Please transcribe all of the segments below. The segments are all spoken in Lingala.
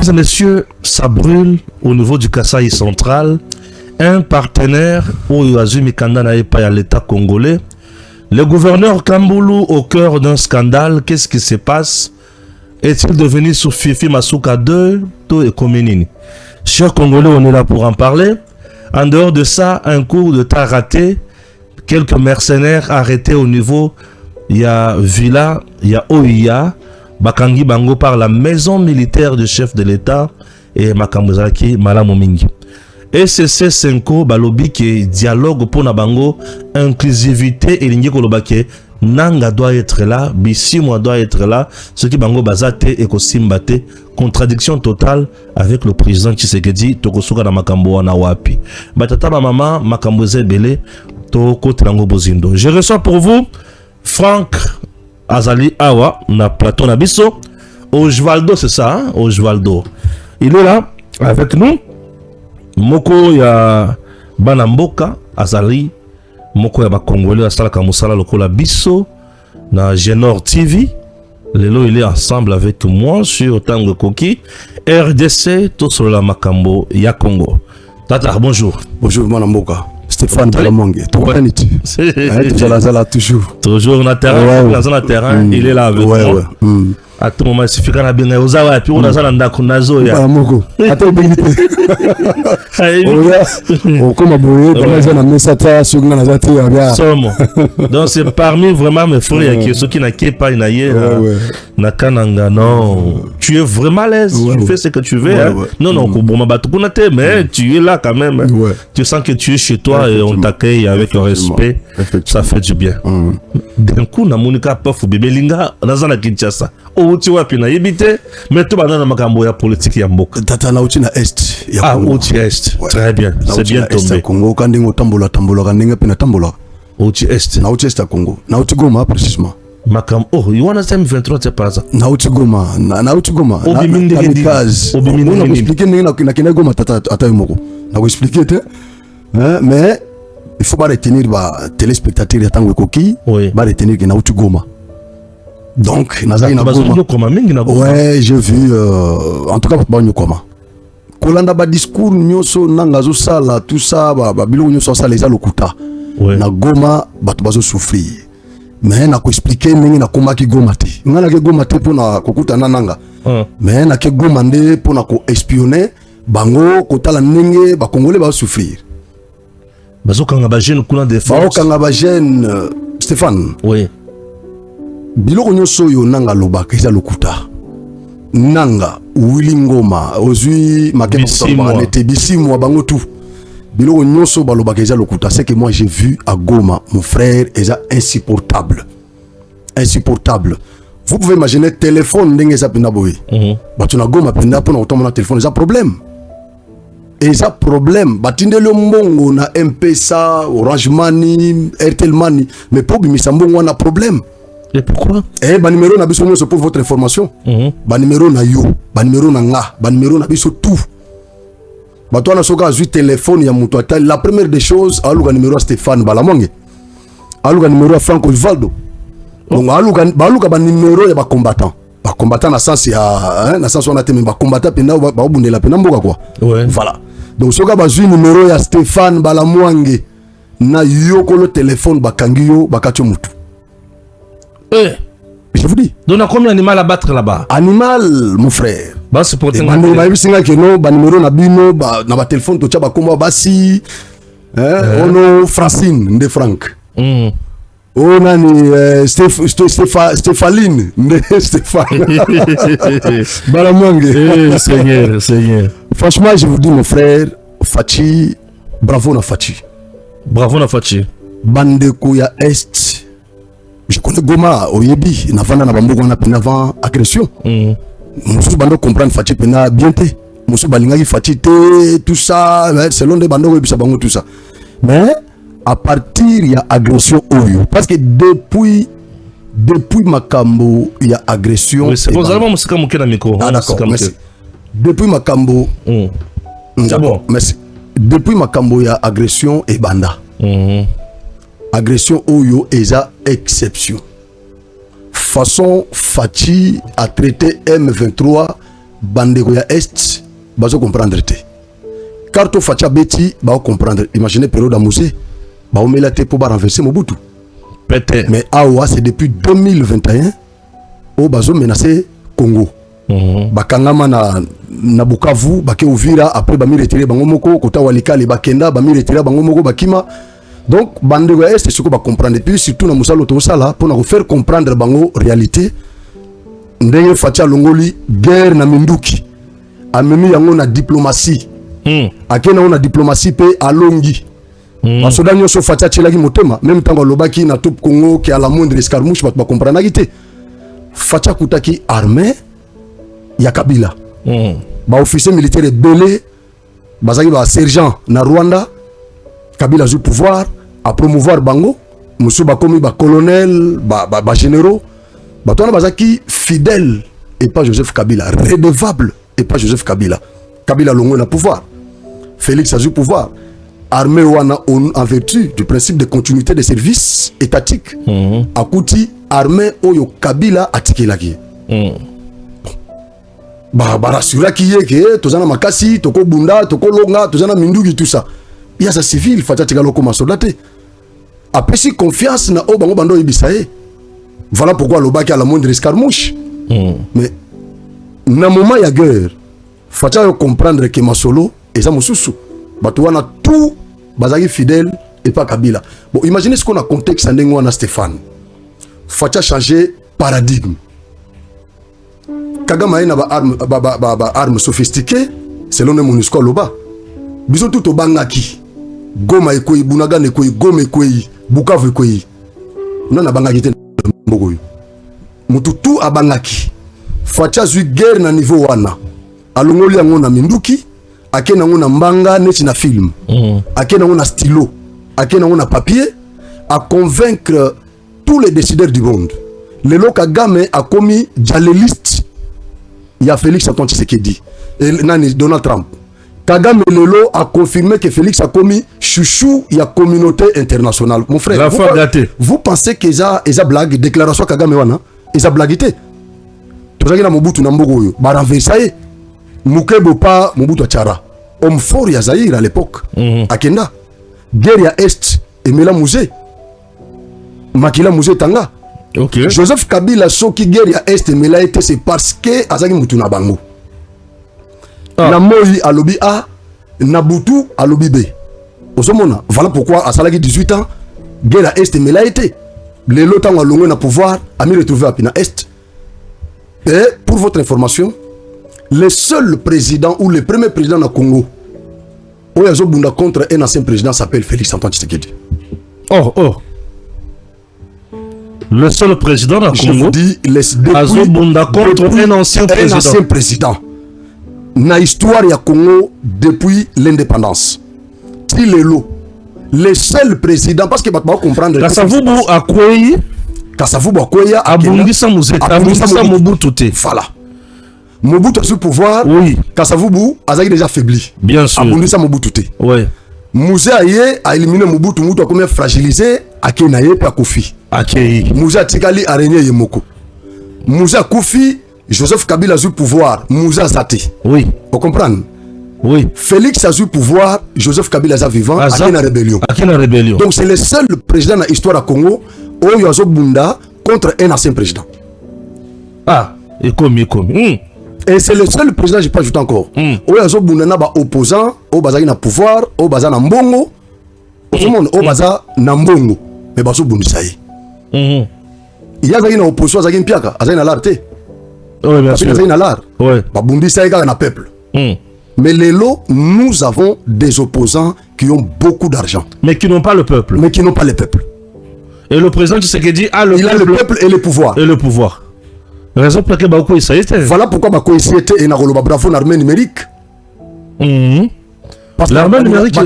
et messieurs, ça brûle au niveau du Kasaï central. Un partenaire où Azumi Kanda n'est pas à l'État congolais. Le gouverneur Kamboulou au cœur d'un scandale. Qu'est-ce qui se passe? Est-il devenu sous Fifi Masuka 2 Tout est communini. Chers Congolais, on est là pour en parler. En dehors de ça, un coup de tas raté. Quelques mercenaires arrêtés au niveau. Il y a Villa, il y a Oia. Bakangi Bango par la maison militaire du chef de l'État et Makamuzaki Malamomingi. Et c'est C5 Balobi qui dialogue pour Nabango, inclusivité et ligne kolobake. Nanga doit être là, Bissimo doit être là, ce qui Bango Bazate et Kosimbate, contradiction totale avec le président Tshisekedi, Tokosuka na Makambo na wapi. Batata mama Makamboze Bele, Toko Telango Bozindo. Je reçois pour vous Franck Azali Awa, na Platon Abisso, Osvaldo, c'est ça, hein? Osvaldo. Il est là avec nous. Moko ya Banamboka Azali, Moko ya Bakongolais Asala Kamusala Lokola Bisso, na Genor TV. Lelo il est ensemble avec moi sur Tango Koki, RDC, tout sur la Makambo, ya Congo. Tata, bonjour. Bonjour Banamboka. Stéphane Balamongue, toujours. Toujours dans terrain, dans un terrain, il est là avec moi. À tout moment, il suffit qu'on a bien aux awa, puis on a ça dans la nazo. Balamoko. Attends, comme aboué, dans la messata, sur la nazati, donc c'est parmi vraiment mes frères qui ceux qui n'a pas une aïe, na kananga, non. Tu es vraiment à l'aise, tu fais ce que tu veux. Non, non, mais tu es là quand même. Tu sens que tu es chez toi et on t'accueille avec respect. Ça fait du bien. D'un coup, na monika pof bébé linga, nazana Kinshasa. Oh, tu vois, puis na yébité, mais tout banana makambo ya politique ya mboka. Tata na uti na est. Ah, uti est. Très bien. C'est bien tombé. Congo kandingo tambola kandinga pina tambola. Uti est. Na uti est à Congo. Na uti Goma précisément. Makam. Oh, you wanna say 23 c'est pas ça. Na uti Goma. Na uti Goma. Obiminde Obi na expliquer na kina Goma tata atayomoko. Na ko expliquer te. Mais il faut pas retenir ba téléspectateurs ya Tango Koki, ba retenir que na uti Goma. Donc, ouais, j'ai vu, en tout cas, Koma. Kolanda ba discours nyoso nangazo sala tout ça ba bilo nyoso sala les alokuta. Na Goma bato bazo souffrir. Mais na ko expliquer ndenge na koma ki Goma te. Ngana ke Goma te pona kokuta nanga. Mais na ke Goma nde pona ko espionner bango kotala ndenge ba Congolais ba souffrir. Bazo kanga ba jeune kuna de force. Ba kanga ba jeune Stéphane. Oui. Biloko nyoso yo nanga lobaka eza lokuta nanga Willy Ngoma ozui makema nete Bissimo bango tout biloko nyoso balobaka eza lokuta. C'est que moi j'ai vu à Goma mon frère eza insupportable. Vous pouvez imaginer téléphone ndenge eza penda boye batu na Goma penda pona otomona téléphone eza problème batindelo mbongo na M-Pesa, Orange Money, Airtel Money, mais pour bimisa mbongo wana problème. Et pourquoi? Ba numéro na biso pour votre information. Ba numéro na yo, ba numéro na nga, ba numéro na biso tout. Ba toi na soka azui téléphone ya muto ata la première des choses aluka numéro Stéphane Balamongue. Aluka numéro Franck Osvaldo. Donc aluka ba numéro ya ba combattant. Ba combattant na sens ya na sens on a tellement ba combattant penda ba bundela penda mboka quoi. Voilà. Donc soka ba azui numéro ya Stéphane Balamongue na yo ko le téléphone ba kangiyo ba katio mutu. Je vous dis. Donc on a combien d'animaux à battre là-bas? Animal, mon frère. Bah c'est pour te dire. Ba numéro na bino ba na ba téléphone to tchaba komba basi. Ono Francine de Franck. Oh nani Stéphaline de Stéphane. Balamongue. Seigneur. Franchement, je vous dis mon frère, Fachi, bravo na Fachi. Bandeko ya Est. Je connais Goma Oyebi, Navana na Bambogo na pena avant agression. Musu bando comprendre Fachi pena bien te. Musu balinga Fachi te tout ça, selon des bando Oyebi bango tout ça. Mais à partir il y a agression Oyo parce que depuis Makambo il y a agression. Oui, c'est bon, ça va musika mukena micro. Ah d'accord, merci. Depuis Makambo. D'accord, merci. Depuis Makambo il y a agression et banda. Agression Oyo eza exception. Façon Fachi a traité M23 bandeko ya est bazo comprendre te carte facha beti ba comprendre imaginez période à musée ba omela te pour ba renverser Mobutu peut-être mais awa c'est depuis 2021 au bazo menacer Congo bakangama na Bukavu bake Uvira après ba mi retirer bango moko kota Walikale bakenda ba mi retirer bango moko bakima donc bandeko ya est ce que ba comprendre puis surtout na musalo to sala pour na faire comprendre bango réalité ndenge facha longoli guerre na minduki amemi yango na diplomatie akena na diplomatie pe alongi basoda nyonso facha chelaki motema même tango lobaki na top Congo ki à la moindre escarmouche ba comprendre ki te facha kutaki armée ya Kabila ba officier militaire belé bazaki ba sergent na Rwanda Kabila a eu pouvoir à promouvoir bango musu ba komi ba colonel ba généraux batona bazaki fidèle et pas Joseph Kabila redevable et pas Joseph Kabila Kabila longo na pouvoir Félix a eu pouvoir armée wana en vertu du principe de continuité de service étatique akuti armée oyo Kabila atikelaki ba rassuraki yeke tozana makasi toko bunda toko longa tozana minduki tout ça il y a sa civil fata tika loko masolate apesi confiance na o bango bando ibisaye. Voilà pourquoi l'obaki à la moindre escarmouche. Mais na moment ya guerre faut comprendre que Masolo et ça mususu batouana tout bazaki fidèle et pas Kabila. Bon, imaginez ce qu'on a contexte en dengo na Stéphane. Faut changer paradigme. Kagama ina ba arme sophistiquée selon le MONUSCO loba. Biso tout au bangaki. Goma ekoi bunaga nekoi goma ekoi Bukavu ekoi. Nana bangaki te mbogoyo. Mututu abangaki. Facha zui guerre na niveau wana. Alongoli yango na minduki, ake nango na mbanga neti na film. Ake nango na stylo, ake nango na papier, à convaincre tous les décideurs du monde. Lelo Kagame a commis jaléliste. Il y a Félix Antoine Tshisekedi et nani Donald Trump. Kagame Lelo a confirmé que Félix a commis chouchou il y a communauté internationale. Mon frère, vous pensez que ça blague déclaration Kagame wana, ça blaguité. Tozaki na Mobutu na mbogo ba renverser Mukebo pa Mobutu Achara. Homme fort ya Zaïre à l'époque. Akenda. Guerre ya Est et Mela Musée. Makila Musée Tanga. Okay. Joseph Kabila soki guerre ya Est et Mela était c'est parce que azaki mutu na bango. Na Moï alobi A, na Butu alobi B. Osomona, voilà pourquoi à Salaki 18 ans, guerre à Est et Mela était. Les lotants à longue na pouvoir, a mis retrouvé à Pina Est. Et pour votre information, le seul président ou le premier président du Congo où il y a contre un ancien président s'appelle Félix Antoine Tshisekedi. Oh. Le seul président du Congo. Je vous dis, contre un ancien président. Na histoire du Congo depuis l'indépendance. Le seul président, parce que vous pouvez comprendre. Kasavubu Akweyi. Kasavubu Akweyi. Abungisa Mobutu. Voilà. Mobutu a su pouvoir. Oui. Kasavubu a déjà faibli. Bien sûr. Abungisa Mobutu. Oui. Mouzé a éliminé Mobutu. Mobutu a comme fragilisé. Akenaye et Koufi. Mouzé a tikali a régné Yemoko. Mouzé a Koufi. Joseph Kabila a eu pouvoir. Mouzé a zate. Oui. Vous comprenez? Oui. Félix a eu pouvoir. Joseph Kabila a vivant. Akena rébellion. Akena rébellion. Donc c'est le seul président dans l'histoire du Congo où il y a Bunda contre un ancien président. Ah, et comme. Et c'est le seul président, je ne vais pas ajouter encore. Où il y a Bunda opposant, où il y a pouvoir, où il y a Mbongo, où il y a Mbongo. Mais il y a Bunda. Il y a une opposition, il y a une piaka, il y a une larte. Oui, bien sûr. Il y a une larte. Oui. Il y a un peuple. Mais les lots, nous avons des opposants qui ont beaucoup d'argent. Mais qui n'ont pas le peuple. Mais qui n'ont pas le peuple. Et le président Tshisekedi a le peuple. Il a le peuple et le pouvoir. Et le pouvoir. Raison pour laquelle Bakou ça était. Voilà pourquoi Bakou était et Nagolo Bravo l'armée numérique. Parce que l'armée numérique.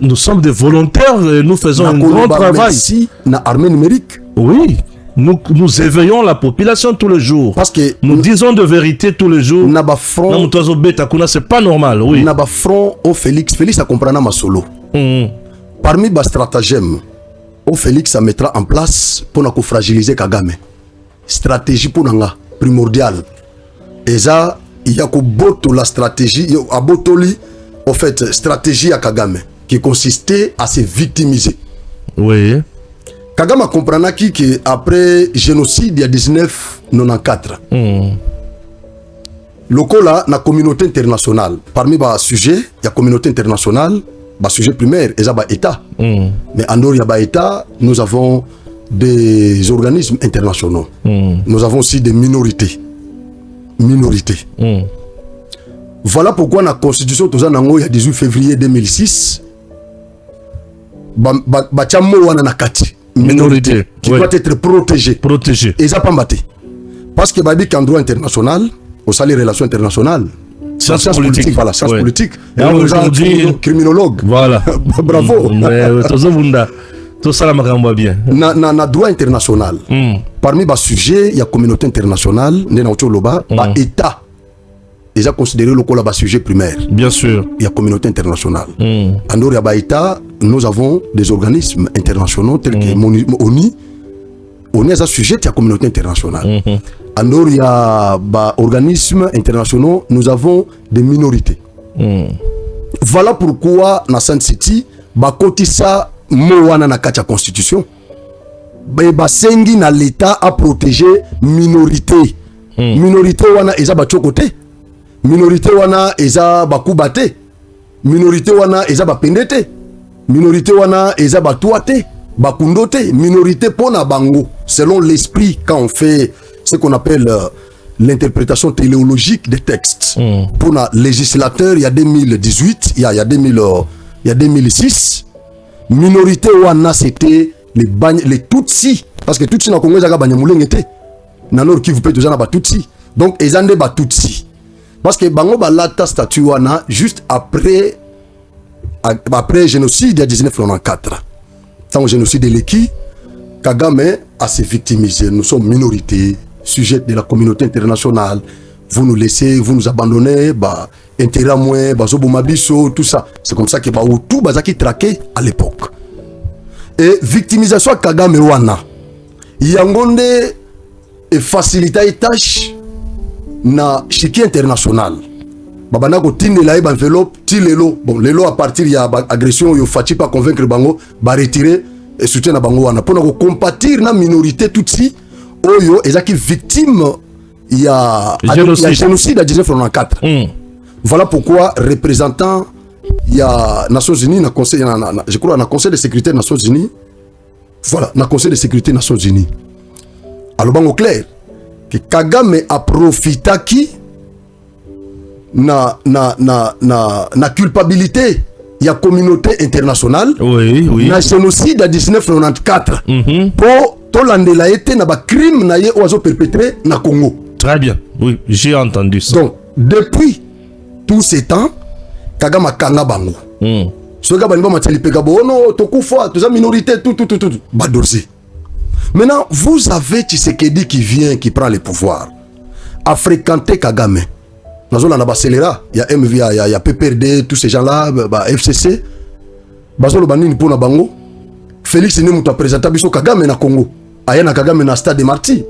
Nous sommes des volontaires et nous faisons un grand travail. Ici, na armée numérique. Oui. Nous éveillons la population tous les jours. Parce que nous disons de vérité tous les jours. C'est pas normal, oui. Naba front au Félix. Félix a compris ma solo. Parmi les stratagèmes, au Félix a mettra en place pour nous fragiliser Kagame. Stratégie pour nous primordiale. Et ça, il y a la stratégie, à Botoli, en fait, stratégie à Kagame, qui consistait à se victimiser. Oui. Kagame comprend qu'après le génocide, il y a 1994. Lokola, la communauté internationale, parmi les sujets, il y a la communauté internationale, le sujet primaire, et ça, l'État. Mais en dehors, il y a l'État, nous avons des organismes internationaux. Nous avons aussi des minorités. Voilà pourquoi la Constitution, il y a 18 février 2006, minorité qui doit être protégée. Et ça pas battu. Parce que qu'en droit international, au sein des relations internationales, sciences politiques, voilà, sciences politiques. Et on dit criminologue. Voilà. Bravo. Tout ça, ça bien. Dans le droit international, parmi les sujets, il y a la communauté internationale, l'État. Ils ont considéré le sujet primaire. Bien sûr. Il y a la communauté internationale. En dehors de l'État, nous avons des organismes internationaux tels que l'ONU. On est à sujet de la communauté internationale. En dehors il y a des organismes internationaux, nous avons des minorités. Voilà pourquoi dans Sun City, ça moana na kacha constitution. Sengi na l'État a protégé minorité. Minorité wana eza ba chokote. Minorité wana eza ba kubate. Minorité wana eza ba pendete. Minorité wana eza ba tuate. Ba kundote. Minorité pona bango. Selon l'esprit quand on fait ce qu'on appelle l'interprétation téléologique des textes. Pour le législateur, il y a 2018, il y a 2006. Minorité wana c'était les Tutsis. Parce que Tutsis na Congo zaga banyamulenge te. Na nord Kivu pe tozana ba Tutsis. Donc ezande ba Tutsis. Parce que bango ba lata statut wana juste après génocide de 1994. Tant génocide de l'Eki, Kagame a se victimisé. Nous sommes minorité, sujet de la communauté internationale. Vous nous laissez, vous nous abandonnez, bah intérêt moins, bah zobomabiso, tout ça. C'est comme ça que bah tout bazaki traqué à l'époque. Et victimisation Kagame wana. Yangonde et faciliter les tâches na chiki international. Babana ko tindela ba enveloppe tilelo. Bon, lelo à partir ya agression yo fati pas convaincre bango ba retirer et soutien na bango wana pour ko compatir na minorité tutsi oyo ezaki victime ya génocide à 1994. Voilà pourquoi représentant il y a Nations Unies na conseil je crois na conseil de sécurité des Nations Unies. Voilà, na conseil de sécurité des Nations Unies. Alors bango clair que Kagame a profité qui na culpabilité il y a communauté internationale. Oui. Na génocide à 1994. Pour tout l'andela été na ba crime na ye oiseau perpétré na Congo. Très bien. Oui, j'ai entendu ça. Donc depuis tous ces temps Kagame kanga bango. Ce gars ba mateli pegabo no tokufa tous minorité tout badorzi. Maintenant, vous avez Tshisekedi qui vient, qui prend le pouvoir, à fréquenter Kagame. Dans la Bacelera, il y a MV, il y a PPRD, tous ces gens-là, FCC. Bazolo Banini pour Bango. Félix Nemu a présenté Biso Kagame na Congo. Ayana Kagame na Stade de Marty.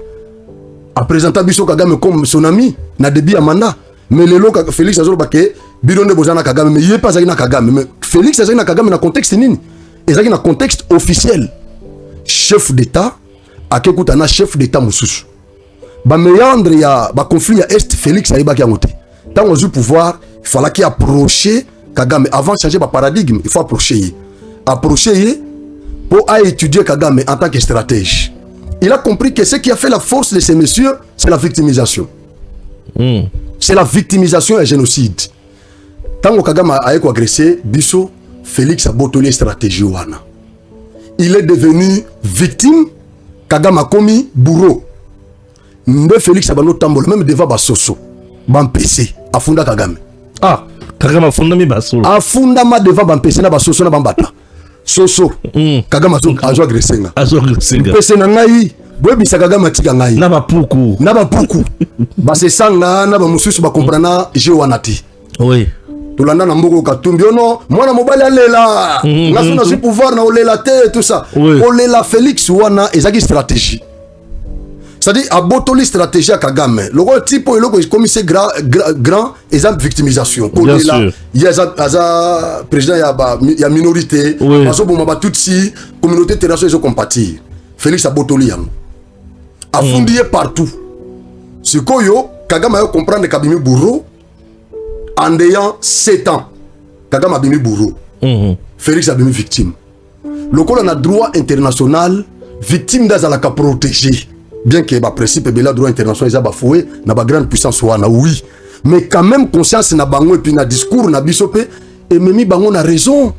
A présenté Biso Kagame comme son ami, na Déby Amanda. Mais le lot Félix Azolo Baké, Bidon de Bozana Kagame, mais il n'est pas na Kagame. Mais Félix Azana Kagame na contexte nini. Et ça na contexte officiel. Chef d'État. Akekutana chef d'État mususu. Ba méandre ya ba conflit ya Est Félix Aïba Kiangote. Tant on a eu pouvoir, il fallait qu'il approche Kagame avant de changer ba paradigme, il faut approcher. Approcher pour étudier Kagame en tant que stratège. Il a compris que ce qui a fait la force de ces messieurs, c'est la victimisation. C'est la victimisation et génocide. Tant que Kagame a agressé, Bisso Félix a botolé stratégie wana. Il est devenu victime. Kagame a commis bourreau. Mbe Félix Abano Tambol, même devant Basoso, Bampese, Afunda Kagame. Ah, Kagame Afunda mi Basoso. Afunda ma devant Bampese na Basoso na Bambata. Soso, Kagame a joué agressé. Mpese na ngai, Bwebisa Kagame tika ngai. Na Bapuku. Base sanga na Bamususu bakomprana Jewanati. Oui. Tulanda na mboko katumbi ono mwana mobali alela naso na pouvoir na olela te tout ça olela Félix wana ezaki stratégie c'est-à-dire à botoli stratégie à Kagame le type est comme c'est grand exemple victimisation bien sûr il y a président il y a minorité parce que bon tutsi communauté internationale ils ont compatir Félix a botoli a fondé partout ce koyo Kagame a comprendre Kabimi bourreau en ayant 7 ans Kagame a bimi bourreau Félix a bimi victime le col a droit international victime d'azalaka protégé bien que le principe de la droit international est bafoué na ba grande puissance wana oui mais quand même conscience na bango et puis na discours na bisope et memi bango na raison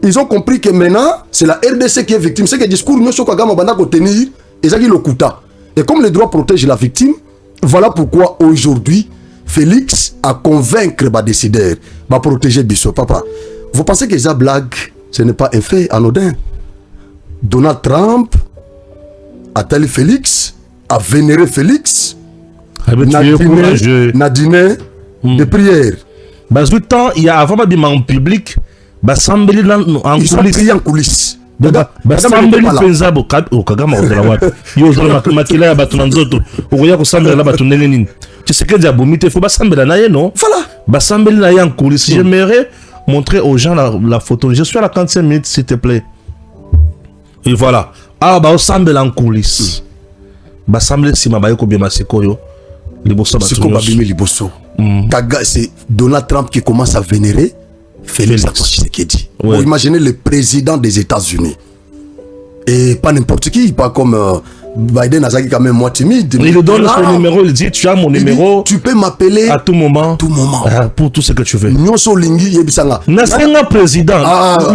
ils ont compris que maintenant c'est la RDC qui est victime c'est que le discours nous Kagame banda ko tenir ezaki le kuta et comme le droit protège la victime voilà pourquoi aujourd'hui Félix a convaincre ba décideur ba protéger biso papa vous pensez que ça blague ce n'est pas un fait anodin Donald Trump a tel Félix a vénéré Félix na dîner de prière. Parce que temps il y a avant de en public, sambeli en coulisses. Sambeli penza bo Kagame odala wapi. Yo zala makila ya batu nzoto. Okoya ko sambela la batu ndenge nini. Tu sais que diabomite faut sambela na ye non? Voilà. Sambeli na ye en coulisses. J'aimerais montrer aux gens la photo. Je suis à la 45 minutes s'il te plaît. Et voilà. Ah sambela en coulisses. Bassemble si ma bayoko bien masikoyo liboso c'est Donald Trump qui commence à vénérer Félix Tshisekedi. Vous imaginez le président des États-Unis et pas n'importe qui, pas comme Biden a quand même moins timide. Il lui donne son numéro, il dit tu as mon numéro. Tu peux m'appeler à tout moment. Pour tout ce que tu veux. Nyonso lingi yebisanga. Nasenga président.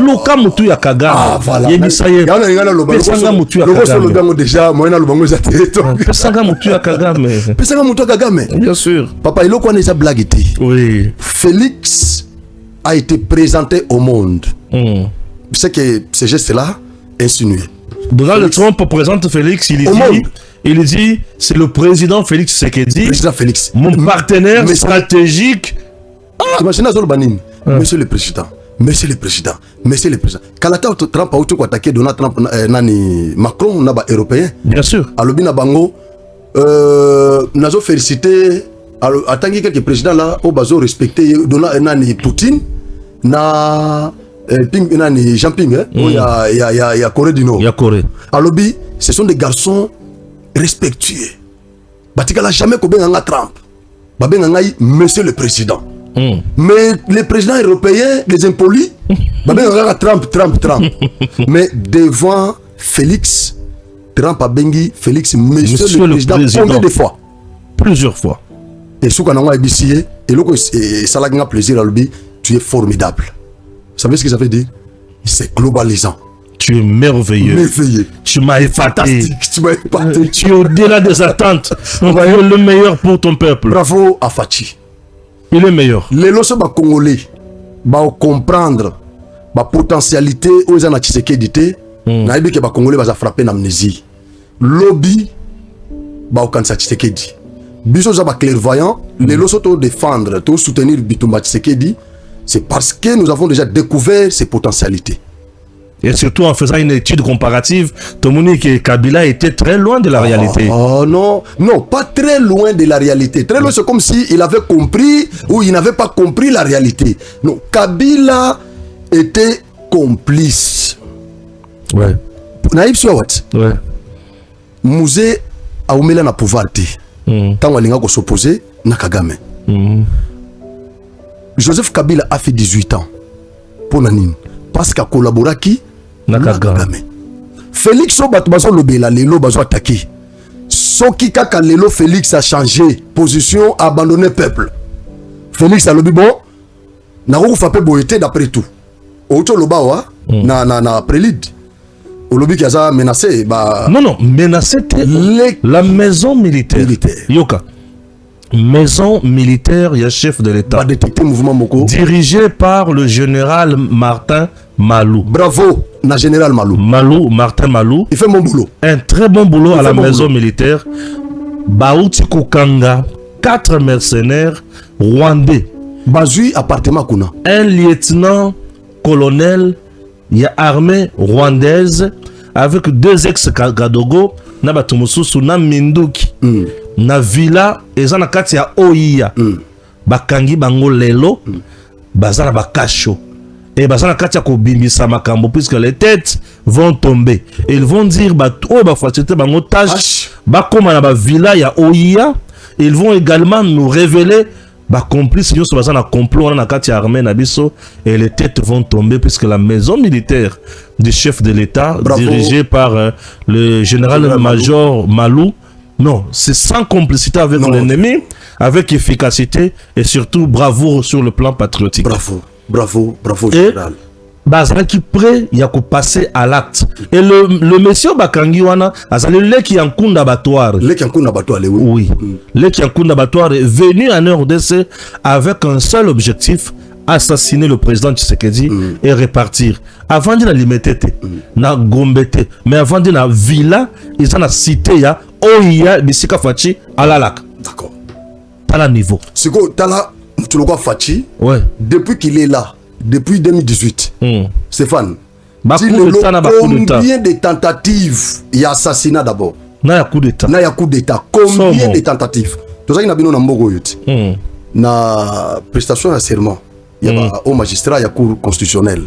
Luka mutu ya Kagame. Yebisa ye. Pesanga mutu ya Kagame. Lobango déjà moyena lobango za teto. Pesanga mutu ya Kagame. Pesanga mutu ya Kagame. Bien sûr. Papa il quoi neza blague été. Oui. Félix a été présenté au monde. C'est que ce geste là insinué. Donald Trump présente Félix, il dit c'est le président Félix Tshisekedi, mon partenaire stratégique. Imaginez monsieur le président, monsieur le président, monsieur le président. Kalata Trump a auto attaqué Donald Trump nani Macron naba européen. Bien sûr. Alobi na bango nazo félicité atangi quelques présidents là au bazo respecté Donald nani Poutine na Jean-Ping, il y a Corée du Nord. Il y a Corée. Alobi, ce sont des garçons respectueux. Batika n'a jamais connu Trump. Monsieur le Président. Mais les présidents européens, les impolis, Trump. Mais devant Félix, Trump a bengi Félix, Monsieur le Président, combien de fois? Plusieurs fois. Et ce qu'on a dit, et ça a plaisir à lui, tu es formidable. Vous savez ce que ça veut dire? C'est globalisant. Tu es merveilleux. Merveilleux. Tu m'as épaté. Tu m'as épaté. Tu es au-delà des attentes. On va le meilleur pour ton peuple. Bravo à Fachi. Il est meilleur. Les lois congolais va comprendre la potentialité aux gens qui Tshisekedi. Na ibi ke ba congolais va frapper l'amnésie. Lobby ba okansa Tshisekedi. Biso za ba clairvoyant, les lois sont défendre, tout soutenir Bitumba Tshisekedi. C'est parce que nous avons déjà découvert ses potentialités. Et surtout en faisant une étude comparative, que Kabila était très loin de la réalité. Oh non, pas très loin de la réalité. Très loin, c'est comme s'il avait compris ou il n'avait pas compris la réalité. Non, Kabila était complice. Ouais. Naïf Swat. Ouais. Musée a oumela na pouvoir te. Tant walinga ko s'opposer na Kagame. Joseph Kabila a fait 18 ans pour Nanine parce qu'il a collaboré avec Kagame. Félix Obatbazo Lobela Lelo Bazo attaqué. Soki Kaka Lelo Félix a changé position, a abandonné le peuple. Félix a lobby bon, n'a pas frappé Boyete d'après tout. Auto Lobawa na prélide. Au lobby qui a menacé non menacé la maison militaire. Yoka. Maison militaire, il y a chef de l'État. Dirigé par le général Martin Malou. Bravo, le général Malou. Martin Malou. Il fait mon boulot. Un très bon boulot à la maison militaire. Baouti Koukanga, 4 mercenaires rwandais. Bazui appartement Kuna. Un lieutenant-colonel, il y a armée rwandaise avec 2 ex-Gadogo, Nabatumusu, Suna Minduki. na villa eza na kati ya OIA bakangi bango lelo baza na bakasho et baza na kati ya kobimbisa makambo puisque les têtes vont tomber et ils vont dire oyo bafacilité bango tâche bakoma na bavilla ya OIA. Ils vont également nous révéler complices nyonso baza na complot wana na kati ya armée na biso et les têtes vont tomber puisque la maison militaire du chef de l'État dirigée par le général-major Malou, non, c'est sans complicité avec l'ennemi, avec efficacité et surtout bravoure sur le plan patriotique. Bravo, général. Bazala qui prêt, il y a qu'à passer à l'acte. Et le monsieur Bakangi wana, azali le qui en cours d'abattoir. Le qui en cours d'abattoir, oui. Le qui en cours d'abattoir est venu en RDC avec un seul objectif, assassiner le président Tshisekedi et repartir. Avant de la limiter, na gombete, mais avant de la villa, ils ont cité ya Oya Bisika Fachi à la lac. D'accord. T'as la niveau. C'est quoi, t'as la, tu le vois Fachi. Ouais. Depuis qu'il est là. Depuis 2018, Stéphane, combien de tentatives il y a assassinat d'abord? Na ya coup d'état. Na ya coup d'état. Combien de tentatives? Tout ça, il y a bien un na prestation de serment. Il y a au magistrat, il y a cour constitutionnelle.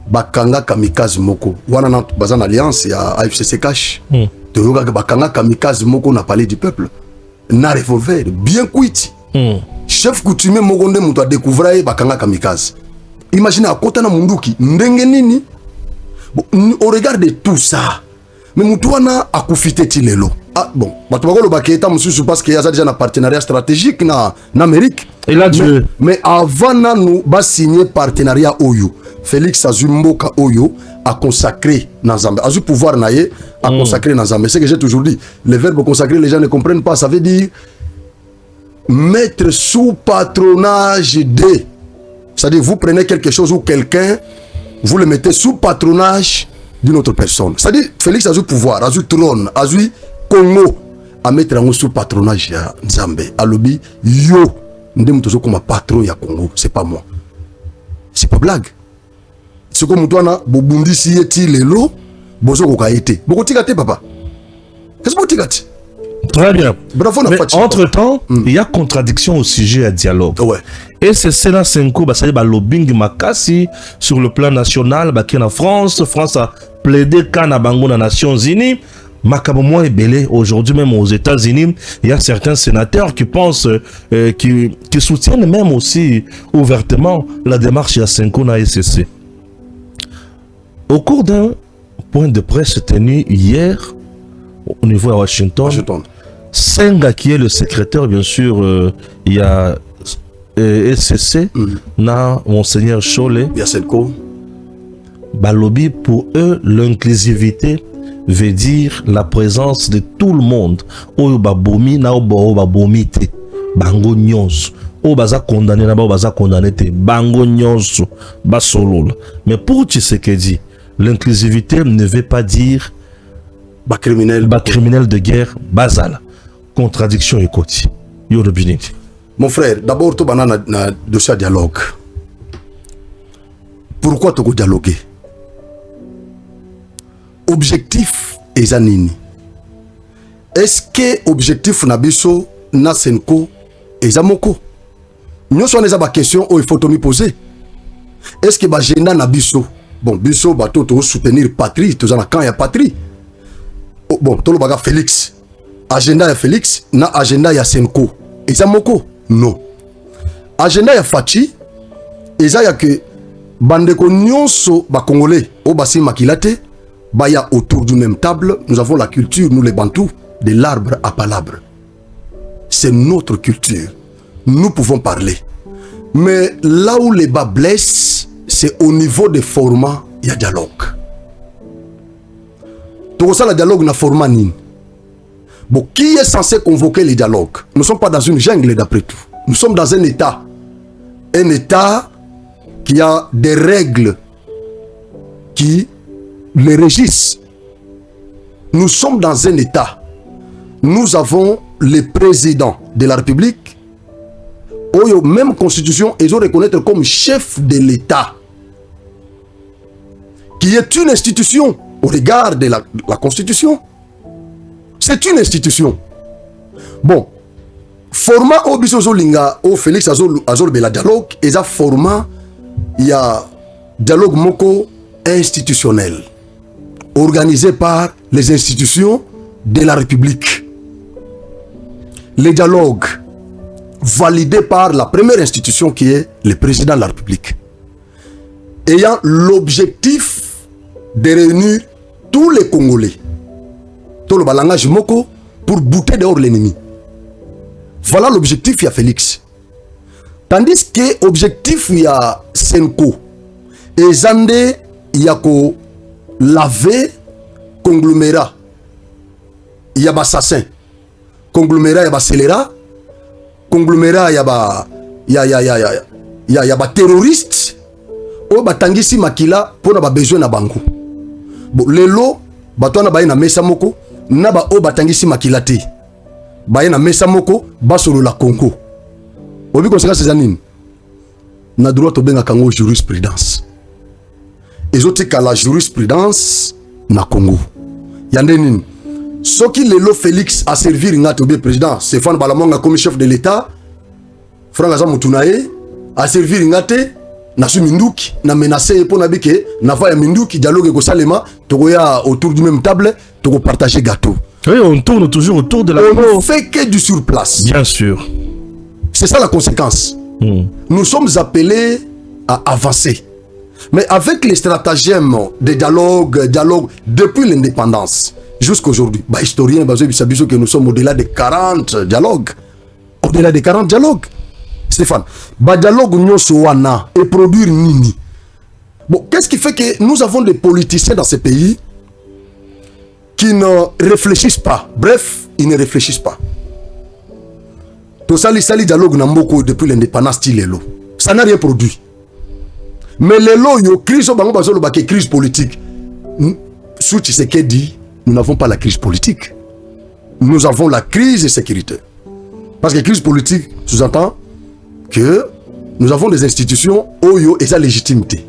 Bakanga kamikaze moko. Wana na bazan alliance, il y a AFCC cash. Toyoga bakanga kamikaze moko na palais du peuple. Na revolver, bien cuit. Chef coutumier mogonde muto a découvert bakanga kamikaze. Imaginez à côté na munduki ndenge nini. Au regard de tout ça, mais mutuana a kufite tilelo. Ah bon, batubako le baketa mususu parce qu'il y a déjà un partenariat stratégique na Amérique. Et là Dieu. Mais avant na nous ba signer partenariat Oyo. Félix Azumboka Oyo a consacré na Zambie. A eu pouvoir naie a consacré na Zambie. C'est que j'ai toujours dit. Le verbe consacrer, les gens ne comprennent pas. Ça veut dire mettre sous patronage de. C'est-à-dire, vous prenez quelque chose ou quelqu'un, vous le mettez sous patronage d'une autre personne. C'est-à-dire, Félix a eu pouvoir, a eu trône, a eu Congo, à mettre en sous patronage de Nzambe. A lobby, yo, nous sommes comme patron ya Congo, c'est pas moi. C'est pas blague. C'est comme toi, Bobundi si eti lelo, bozo kokaete. Boko tigate papa. Qu'est-ce que vous tigate? Très bien. Bravo, mais entre-temps, il y a contradiction au sujet à dialogue. Ouais. Et c'est cela, c'est un coup, ça y est, lobbying makasi sur le plan national, qui en France. France a plaidé qu'en abango dans les Nations Unies. Makabomoi est belé. Aujourd'hui, même aux États-Unis, il y a certains sénateurs qui pensent, qui soutiennent même aussi ouvertement la démarche à Senko na SCC. Au cours d'un point de presse tenu hier, au niveau de Washington. Senga qui est le secrétaire, bien sûr, il y a SCC, na Monseigneur Cholet. Yasenko. Balobi, pour eux, l'inclusivité veut dire la présence de tout le monde. Oyo babomi na obo babomi te. Bango nyonso. Oyo baza condamné na baza condamné te. Bango nyonso basolola. Mais pour Tshisekedi, l'inclusivité ne veut pas dire criminel de guerre, basal. Contradiction et côté. Mon frère, d'abord, tu as un dossier dialogue. Pourquoi tu as dialogué? Objectif est zanini. Est-ce que objectif nabiso na senko est zamoko? Nous sommes des questions où il faut me poser. Est-ce que l'agenda nabiso, bon, biso bato to soutenir patrie, tout ça quand il y a patrie. Bon, tout le baga Félix. Agenda ya Félix, na agenda ya Senko. Eza moko? Non. Agenda ya Fachi, eza ya que bandeko nyonso ba Congolais, o basi makilate, baya autour d'une même table, nous avons la culture, nous les Bantous, de l'arbre à palabre. C'est notre culture. Nous pouvons parler. Mais là où les bas blessent, c'est au niveau des formats, il y a dialogue. Tout ça, le dialogue n'a format ni. Bon, qui est censé convoquer les dialogues? Nous ne sommes pas dans une jungle d'après tout. Nous sommes dans un État. Un État qui a des règles qui les régissent. Nous sommes dans un État. Nous avons le président de la République. Oyo, même constitution, ils ont reconnaître comme chef de l'État. Qui est une institution au regard de la constitution. C'est une institution. Bon, format au biso linga au Félix azol bela dialogue, et ça format il y a dialogue moko institutionnel organisé par les institutions de la République. Les dialogues validés par la première institution qui est le président de la République, ayant l'objectif de réunir tous les Congolais, tout le langage moko, pour bouter dehors l'ennemi. Voilà l'objectif, il y a Félix. Tandis que l'objectif, il y a Senko. Et Zande, il y a ko laver conglomérat. Il y a assassin. Conglomérat, il y a scélérat. Conglomérat, il y a terroriste. O batangisi makila pour na besoin na bango. Bon, lelo batwana ba na mesa moko na ba o batangisi makila te. Ba na mesa moko ba solo la Congo. Obi conséquence zanine. Na droit to benga kango jurisprudence. Ezoti ka la jurisprudence na Congo. Yande nini? Soki lelo Félix a servir ngato be président, Stéphane Balamonga comme chef de l'État, Franck Azamutunaye a servir ngate na su minduki na menacé pour nabike na fa ya minduki dialogue ko salema tokoya autour du même table toko partager gâteau. Oui, on tourne toujours autour de la on fait que du surplace. Bien sûr. C'est ça la conséquence. Nous sommes appelés à avancer. Mais avec les stratagèmes de dialogue depuis l'indépendance jusqu'à aujourd'hui, bah historien que nous sommes au-delà de 40 dialogues. Au-delà de 40 dialogues. Stéphane, bah dialogue wana et produire nini. Bon, qu'est-ce qui fait que nous avons des politiciens dans ces pays qui ne réfléchissent pas. Bref, ils ne réfléchissent pas. Tout ça, les dialogue n'amboko depuis l'indépendance lelo. Ça n'a rien produit. Mais lelo yo crise au bango bazolo baké crise politique. Sous Tshisekedi, nous n'avons pas la crise politique. Nous avons la crise de sécurité. Parce que crise politique sous-entend que nous avons des institutions oyo et sa légitimité.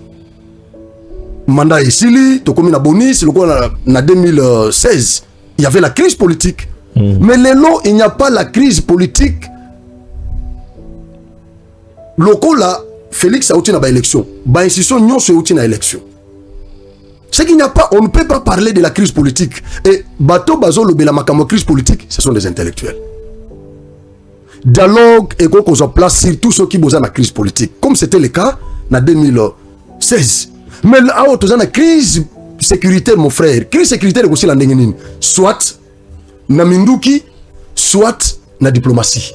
Mandat Essili, Tokomi na Bonis, en 2016, il y avait la crise politique. Mais lelo, il n'y a pas la crise politique. Loko là, Félix a outi na ba élection. Ba institution nyon se outi na élection. C'est qu'il n'y a pas, on ne peut pas parler de la crise politique. Et bato bazo le bela makamo crise politique, ce sont des intellectuels. Dialogue et qu'on se place sur tous ceux qui bossent dans la crise politique, comme c'était le cas en 2016. Mais là, on a une crise sécuritaire, mon frère. Crise sécuritaire aussi la ndengenine. Soit na minduki, soit na diplomatie.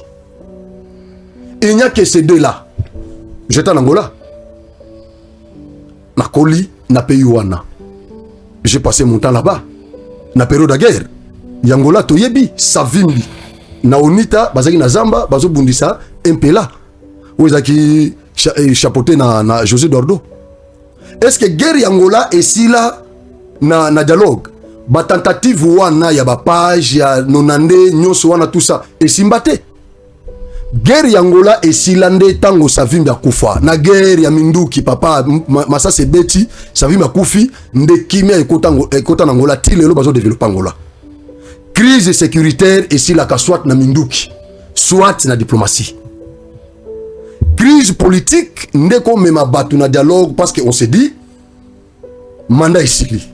Il n'y a que ces deux-là. J'étais en Angola. Na Koli, na pays wana. J'ai passé mon temps là-bas. Na période de guerre. Yangola toyebi, Savimbi. Na Onita, bazaki na Zamba, bazo bundisa, Impela. Où ils chapeauté na José Dordo. Est-ce que guerre Yangola est si là na dialogue? Ba tentative wana ya ba page ya nonande nyonso wana tout ça et simbate. Guerre Yangola est si lande tango Savimbi akufa. Na guerre ya Minduki papa masa sebeti Savimbi akufi nde kimia ekota na Angola ti lelo bazo développer Angola. Crise sécuritaire et si la soit na Minduki, soit na diplomatie. Crise politique, ndeko mema batu na dialogue parce qu'on se dit mandat ici.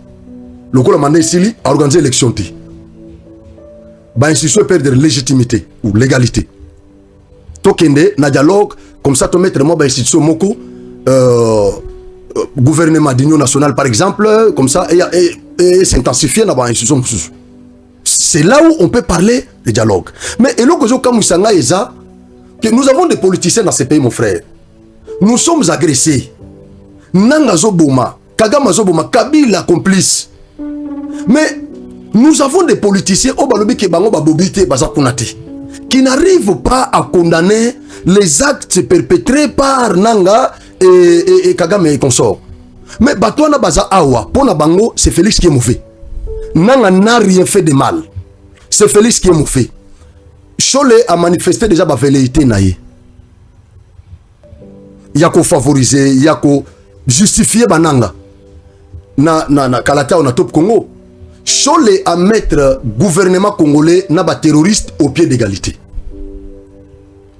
Le coup le mandat ici a organisé l'élection ti. Ba institution perdre légitimité ou légalité. Tokende na dialogue comme ça to mettre mo ba institution moko gouvernement d'union nationale par exemple comme ça et s'intensifier na ba institution. C'est là où on peut parler de dialogue. Mais et l'autre que nous avons des politiciens dans ces pays, mon frère. Nous sommes agressés. Nanga Zoboma, Kagama Zoboma, Kabila complice. Mais nous avons des politiciens qui n'arrivent pas à condamner les actes perpétrés par Nanga et Kagame et consorts. Mais Batouana Baza Awa, pour Bango, c'est Félix qui est mauvais. Nanga n'a rien fait de mal. C'est Félix qui est mauvais. Cholet a manifesté déjà la velléité naïe. Il y a qu'à favoriser, il y a qu'à justifier Bananga. Na Kalata on a top Congo. Chole à mettre gouvernement congolais na ba terroriste au pied d'égalité.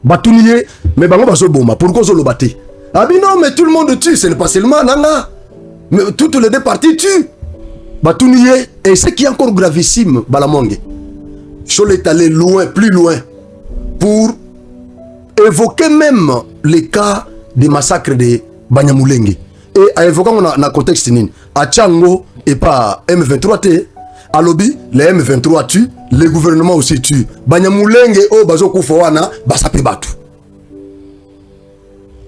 Batuniye, mais bango baso boma, pourquoi zo lo baté? Ah mais non, mais tout le monde tue, ce n'est pas seulement nanga. Mais toutes les deux parties tuent. Batuniye, et ce qui est encore gravissime, Balamongue, Chole est allé loin, plus loin, pour évoquer même les cas des massacres de Banyamulenge. Et à évoquer dans le contexte, à Tchango et pas M23, à Lobby, les M23 tuent, les gouvernements aussi tuent. Banyamulenge, oh, bazo koufawana, basape batu.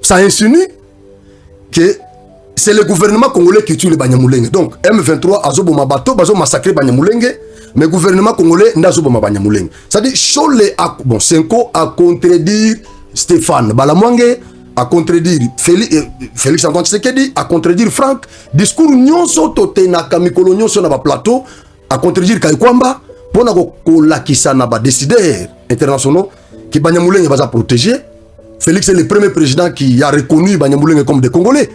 Ça insinue que c'est le gouvernement congolais qui tue les Banyamulenge. Donc, M23, azo boma bato, bazo massacrer Banyamulenge, mais le gouvernement congolais n'a pas boma Banyamulenge. C'est-à-dire, Chole a, bon, Senko a contredire Stéphane Balamwange, a contredire Félix Antoine Tshisekedi, a contredire Franck, discours nyonso tote na kamikolo nyonso na ba plateau, a contredire Kaikwamba, pona ko lakisa na ba décideurs internationaux qui Banyamulenge va protéger. Félix est le premier président qui a reconnu Banyamulenge comme des Congolais.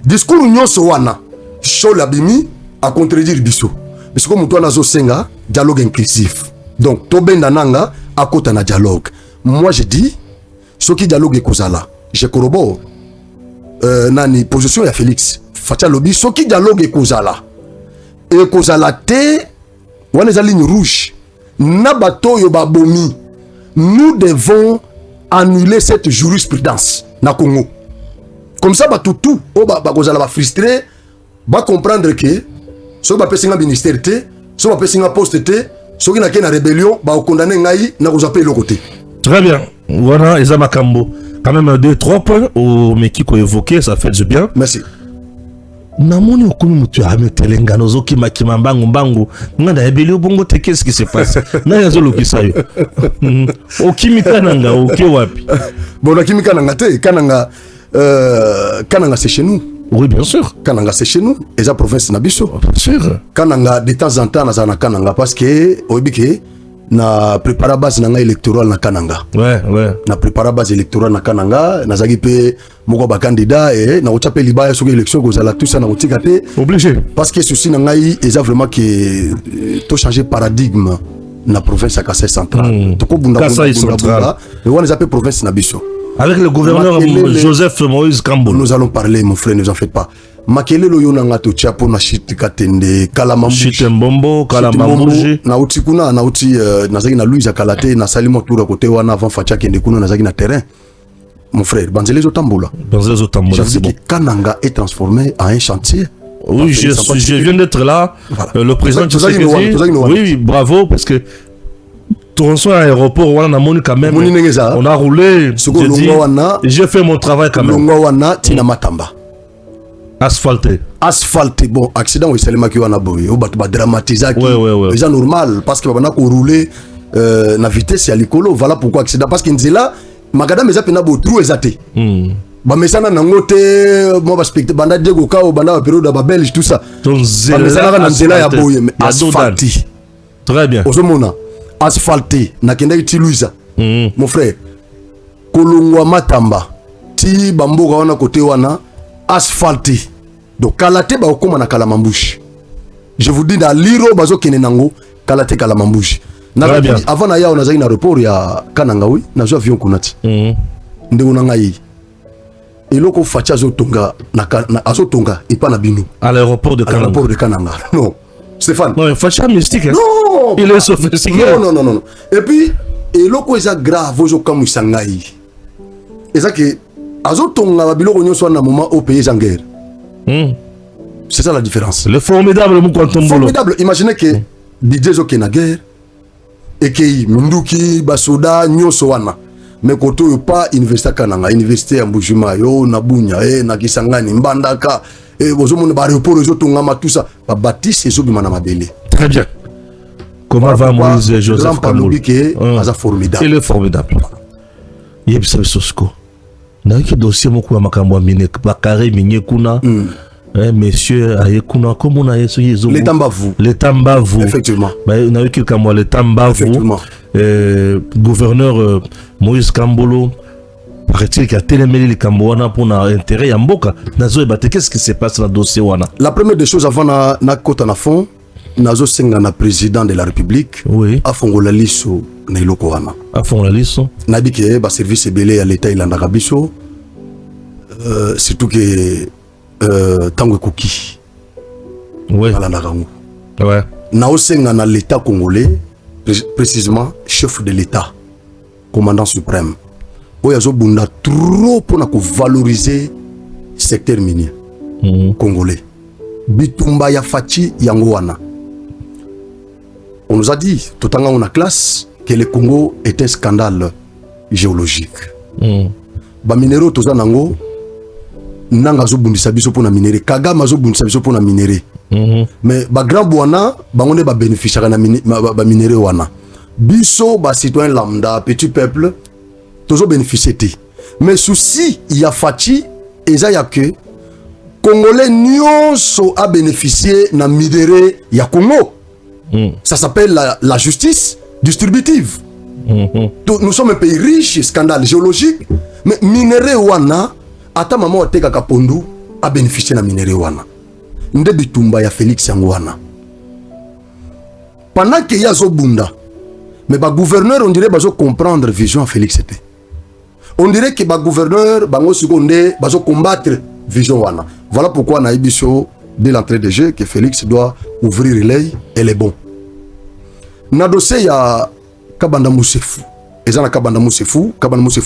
Discours nyonso wana, Chole abimi a contredire biso. Mais c'est comme Moutoua zo senga, dialogue inclusif. Donc, Tobenda Nanga a kota na dialogue. Moi je dis, ce qui dialogue est kozala. Je corrobore nani position ya Félix Fatia Lobby, ce qui dialogue est kozala. Et kozala te, wana za ligne rouge. Nabato yo babomi. Nous devons annuler cette jurisprudence na Congo. Comme ça, tout, kozala ba frustré, ba comprendre que ce qui va faire ministère, ce qui va faire poste, ce qui va faire rébellion, va condamner ngai na kozape le côté. Très bien. Voilà, Eza Makambo. Quand même 2-3 points au Mekiko évoqué, ça fait du bien. Merci. Namoni okumi mutu ametelenga nozoki makima mbangu nganda rébellion bongo te, qu'est-ce qui se passe? Na yazo lokisa yo. Okimika nanga oke wapi? Bon, okimika nanga te, kananga c'est chez nous. Oui, bien sûr. Kananga c'est chez nous, et la province Nabiso. Bien sûr. Kananga de temps en temps na Kananga parce que obike na prépara base nanga électorale na Kananga. Ouais. Na prépara base électorale na Kananga, na zaki pe moko ba candidat et na ochape libaya sur élection kozala tout ça na otikate. Obligé. Parce que ceci nanga eza vraiment que tout changer paradigme na province ya Kasai centrale. Toko bunda Kasai centrale. Et on les appelle province Nabiso. Avec le gouverneur Joseph Moïse Kambolo. Nous allons parler, mon frère, ne vous en faites pas. Makele lo yona to chapo na shit katende kalamambushi. Shitembo, kalamambushi. Na uti kuna na uti nazaki na Louise Kalate na salimo tour côté wana avant facha kende kuna nazaki na terrain. Mon frère, Banzele Zotambola. Banzele Zotambola. Je dis que Kananga est transformé en un chantier. Oui, je viens d'être là. Voilà. Le président Tshisekedi. Oui, bravo parce que Toronto aéroport wana moni quand même. On a roulé. J'ai fait mon travail quand même. Wana tina matamba. Asphalté. Bon, accident où Salima qui wana boy, ou ba dramatiser qui. C'est normal parce que bana ko rouler na vitesse ya likolo, voilà pourquoi accident parce que nzela magada meza pena bo trou ezate. Ba mesana na ngote mo ba spectacle banda Diego Kao banda période ba belge tout ça. Ba mesana na nzela ya boy asphalté. Très bien. Ozomona asphalté na kenda ti Louisa. Mon frère. Kolongwa matamba. Ti bamboka wana côté wana asphalté. Donc Kalate ba okoma na Kalamambushi. Je vous dis dans Liro bazo kene nango Kalate Kalamambushi. Avant na ya on a zaki na aéroport ya Kananga oui, na zo avion kunati. Ndeko na ngai. Eloko facha zo tonga na azotonga ipa na bino. À l'aéroport de Kananga. L'aéroport de Kananga. Non. Stéphane. Non, facha mystique. Hein? Non. Il est sophistiqué. Non. Et puis eloko eza grave ozo kamuisa ngai. Eza que azotonga ba biloko nyonso na moment au pays en guerre. C'est ça la différence. Le formidable Moukantombolo. Formidable. Imaginez que Didier Zoké na guerre et que Munduki Basoda nyonso wana. Mais koto yo pas université Kananga, université ya Mbujima yo na Bunya na Kisangani Mbandaka et bozomona ba aéroport ezotonga ma tout ça ba bâtisse ezobima na mabele. Très bien. Comment va Moïse Joseph Kambolo? Formidable. Il est formidable. Yebisa Sosko. Na ki dossier moko ya makambo ya mine bakare minye kuna. Messieurs ayekuna comme on a yeso les tambavu. Effectivement. Mais na ki kamwa les tambavu. Gouverneur Moïse Kambolo paraît-il qu'il a télémélé les Kamboana pour un intérêt à Mboka. Qu'est-ce qui se passe dans le dossier wana? La première des choses avant na kota na fond nazo senga na président de la République a fongola liso na iloko wana a fongola liso nabi ke ba service belé à l'état ilandaka biso surtout que tango koki alandaka ngo na osenga na l'état congolais précisément chef de l'état commandant suprême oyo azobunda trop pour na ko valoriser secteur minier congolais bitumba ya fachi yango wana. On nous a dit, tout en haut en classe, que le Congo est un scandale géologique. Ba minéraux tout en haut, nanga zo bundisa biso pour na minéré, Kagame zo bundisa biso pour na minéré. Mais ba grand boana, ba on est ba bénéficiaire na minéré wana. Biso ba citoyen lambda, petit peuple, toujours bénéficier. Mais souci, il y a fachi, et ça y a que Congolais nyonso a bénéficié na minéré ya Congo. Ça s'appelle la justice distributive. Nous sommes un pays riche, scandale géologique, mais minéré wana, ata maman oteka kapondu a bénéficié na minéré wana. Nde bitumba ya Félix Yangwana. Pendant que ya zo bunda, mais ba gouverneur on dirait bazo comprendre vision Félix était. On dirait que ba gouverneur bango seconde bazo combattre vision wana. Voilà pourquoi na ibiso dès l'entrée de jeu que Félix doit ouvrir l'œil et les bons. Na dossier ya Kabanda Moussefu. Ezana Kabanda Moussefu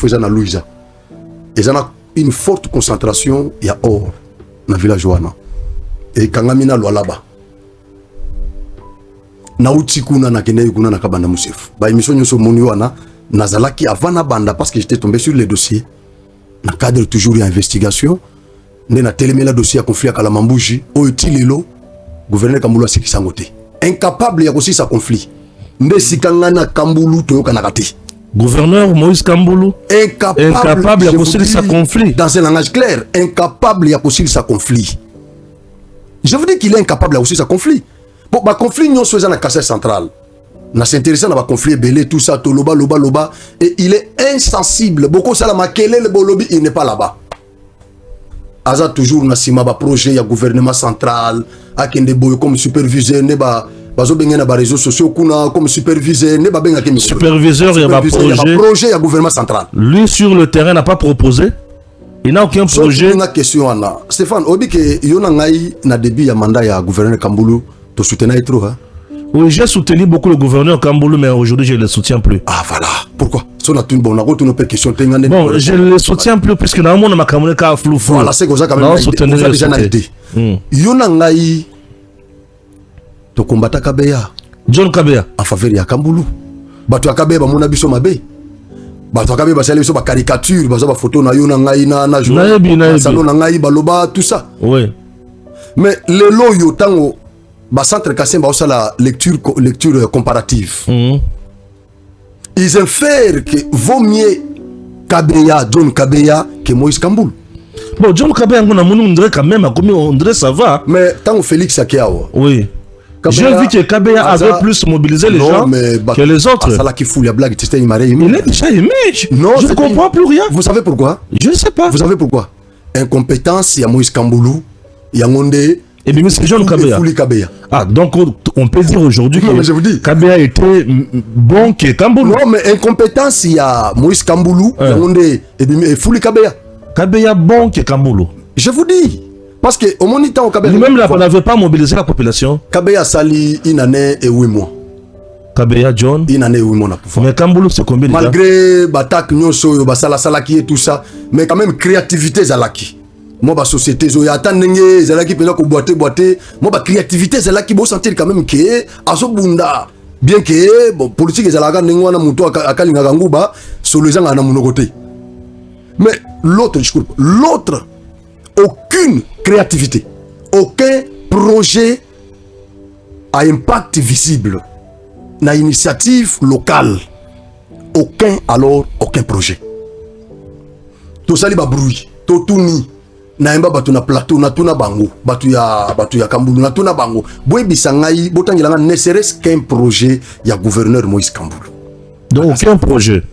ezana Louisa. Ezana une forte concentration ya or na village wana. Et kangamina lwalaba. Na utikuna na kende kuna na Kabanda Moussefu. Ba émission nyoso moni wana nazalaki avant na banda parce que j'étais tombé sur les dossiers. Na cadre toujours ya investigation. Nena telemela dossier ya conflit à Kalamambuji o utilelo gouverneur Kambulu asikisangote incapable ya kosisa conflit nde sikangana Kambulu toyoka na kati gouverneur Moïse Kambulu incapable ya kosisa conflit dans un langage clair incapable ya kosisa conflit. Je vous dis qu'il est incapable ya kosisa conflit. Bon ba conflit nyon soza na Kasai central na s'intéresser na ba conflit belé tout ça to loba et il est insensible beaucoup ça la makele le bolobi il n'est pas là-bas. Aza toujours na sima ba projet ya gouvernement central akende boyo comme superviseur ne ba bazo benga na ba réseaux sociaux kuna comme superviseur ne ba benga ke superviseur ya ba projet ya gouvernement central. Lui sur le terrain n'a pas proposé. Il n'a aucun projet. Une question ana Stéphane obi ke yona ngai na début ya mandat ya gouverneur Kambulu to soutenir trop hein. Oui, j'ai soutenu beaucoup le gouverneur Kambulu, mais aujourd'hui je ne le soutiens plus. Ah voilà, pourquoi? Bon, je ne le soutiens plus puisque dans le monde, je suis flou. Voilà, c'est comme ça quand même. Vous avez déjà été. Yona ngai to combattre Kabeya. John Kabeya. En faveur de Kambulu. Batu ya Kabeya, mon abiso mabe. Batu ya Kabeya, basali biso ba caricature, ba photo na yona ngai na journal. Salon na ngai baloba tout ça. Oui. Mais le lo yo tango ba centre Kassemba aussi la lecture comparative. Ils infèrent que vaut mieux Kabeya, John Kabeya que Moïse Kambulu. Bon, John Kabeya on dirait quand même on dirait ça va. Mais tant Félix Sakiao. Oui. J'ai vu que Kabeya avait plus mobilisé les gens que les autres. Ça là qui fout la blague, il est déjà aimé. Non, je ne comprends plus rien. Vous savez pourquoi? Je ne sais pas. Vous savez pourquoi? Incompétence, il y a Moïse Kambulu, il y a Monde. Et bien, c'est John Kabeya. Ah, donc on peut dire aujourd'hui que Kabeya était bon que Kambulu. Non, mais incompétence, il y a Moïse Kambulu, il y a Monde et bien Fouli Kabeya. Kabeya bon que Kambulu. Je vous dis. Parce que au moment où Kabeya. Lui-même là, on n'avait pas mobilisé la population. Kabeya sali une année et 8 mois. Kabeya John. Une année et 8 mois. Mais Kambulu c'est combien de temps? Malgré Batak, Nyonso, Basala Salaki et tout ça, mais quand même créativité Zalaki. Moi ba société zo ya tandenge Zalaki pena ko boiter moi ba créativité Zalaki bo sentir quand même que azobunda bien que bon politique Zalaka ndenge wana muto akalinga kanguba solezanga na monokoté. Mais l'autre aucune créativité, aucun projet à impact visible, na initiative locale, aucun projet. Tout ça li ba bruit, tout tourni. Naimba batu na plateau na tuna bango batu ya Kambulu na tuna bango boy bisangai botangilanga ne serait-ce qu'un projet ya gouverneur Moïse Kambulu. Donc aucun projet.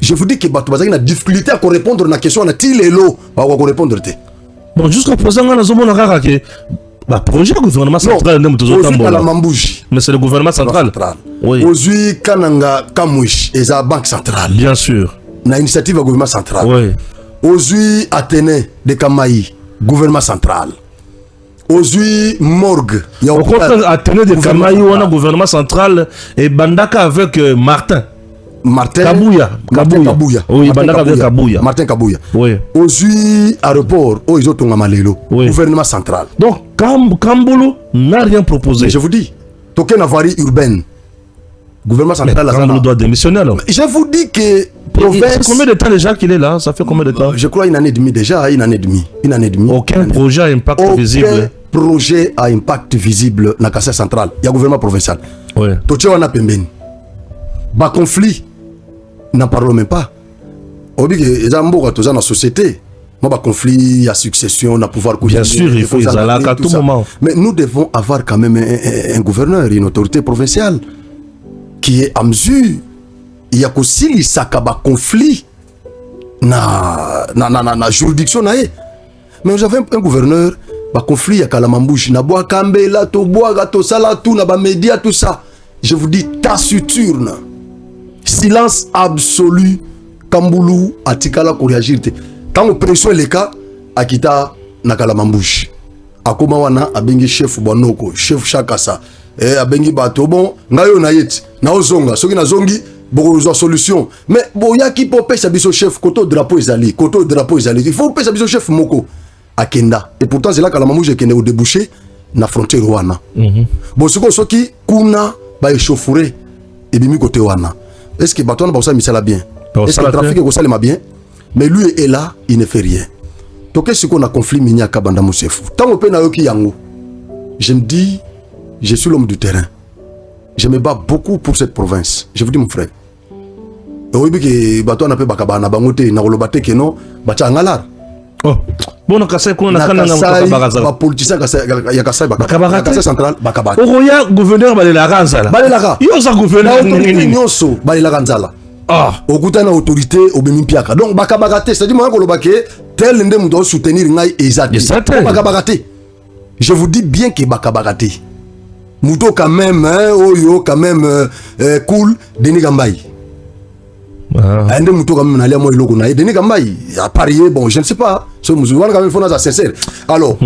Je vous dis que batu bazaki na difficulté à répondre na question na tilelo ba ko répondre té. Bon jusqu'à présent on a zomona kaka que Bah, projet gouvernement central, mais c'est le gouvernement central. Oui. Aujourd'hui, Kananga Kamouich et la Banque centrale. Bien sûr. Na initiative du gouvernement central. Oui. Aujourd'hui, Athénée de Kamaï, gouvernement central. Aujourd'hui, Morgue. Il y a Athénée de Kamaï, on a gouvernement central et Bandaka avec Martin. Kabouya. Oui, Bandaka avec Kabouya. Martin Kabouya. Oui. Aujourd'hui, aéroport, ils ont Malelo. Oui. Gouvernement central. Donc, Kamboulou n'a rien proposé. Mais je vous dis, token avarie urbaine. Gouvernement central. Kamboulou doit démissionner alors. Je vous dis que province. Combien de temps déjà qu'il est là? Ça fait combien de temps? Je crois une année et demie déjà, une année et demie. Aucun projet à impact visible. Aucun projet à impact visible dans Kassai central. Il y a gouvernement provincial. Oui. Toché on a pembeni. Ba conflit. N'en parlons même pas. On dit que les Ambo dans la société. Moi, ba conflit, il y a succession, on a pouvoir. Bien sûr, il faut les aller à tout moment. Mais nous devons avoir quand même un gouverneur, une autorité provinciale qui est à mesure. Il y a aussi les sakaba conflit na juridiction nae. Mais vous avez un gouverneur, ba conflit ya kalamambouche na bois kambe la to bois gato sala tout na ba média tout ça. Je vous dis taciturne. Silence absolu. Kamboulou atikala ko réagir te. Tant pression les cas akita na kalamambouche. Akoma wana abengi chef Bonoko, chef Chakasa. Abengi bato bon ngayo na yeti na ozonga soki na zongi boko solution mais boya ki po pesa biso chef koto drapeau ezali il faut pesa biso chef moko akenda et pourtant c'est là que la mamouche kende au débouché na frontière wana bon soki kuna ba échauffouré et bimi côté wana est-ce que bato na ba ça misala bien est-ce que le trafic ko salema bien mais lui est là il ne fait rien donc qu'est-ce qu'on a conflit minya kabanda Moussefu tant pe na yoki yango je me dis je suis l'homme du terrain. Je me bats beaucoup pour cette province. Je vous dis mon frère. Oui, que bateau n'a pas bakabana bangote na rolobate que non, bacha ngalar. Oh. Bon na kasai ko na kana na bakaza. Ba politicien kasai ya kasai bakabara. Kasai central bakabara. Oya gouverneur balela kanzala. Balela. Yo sa gouverneur ni nyoso balela kanzala. Ah, okuta na autorité obimimpiaka. Donc bakabagate, c'est-à-dire moi kolobake tel ndem ndo soutenir ngai ezati. Bakabagate. Je vous dis bien que bakabagate. Mouto quand même, Oyo quand même cool, Denis Gambaye. Un mouto quand même, n'allait moi le connaître. Denis Gambaye a parié, bon, je ne sais pas. Ce musulman quand même, il faut nous sincère. Alors,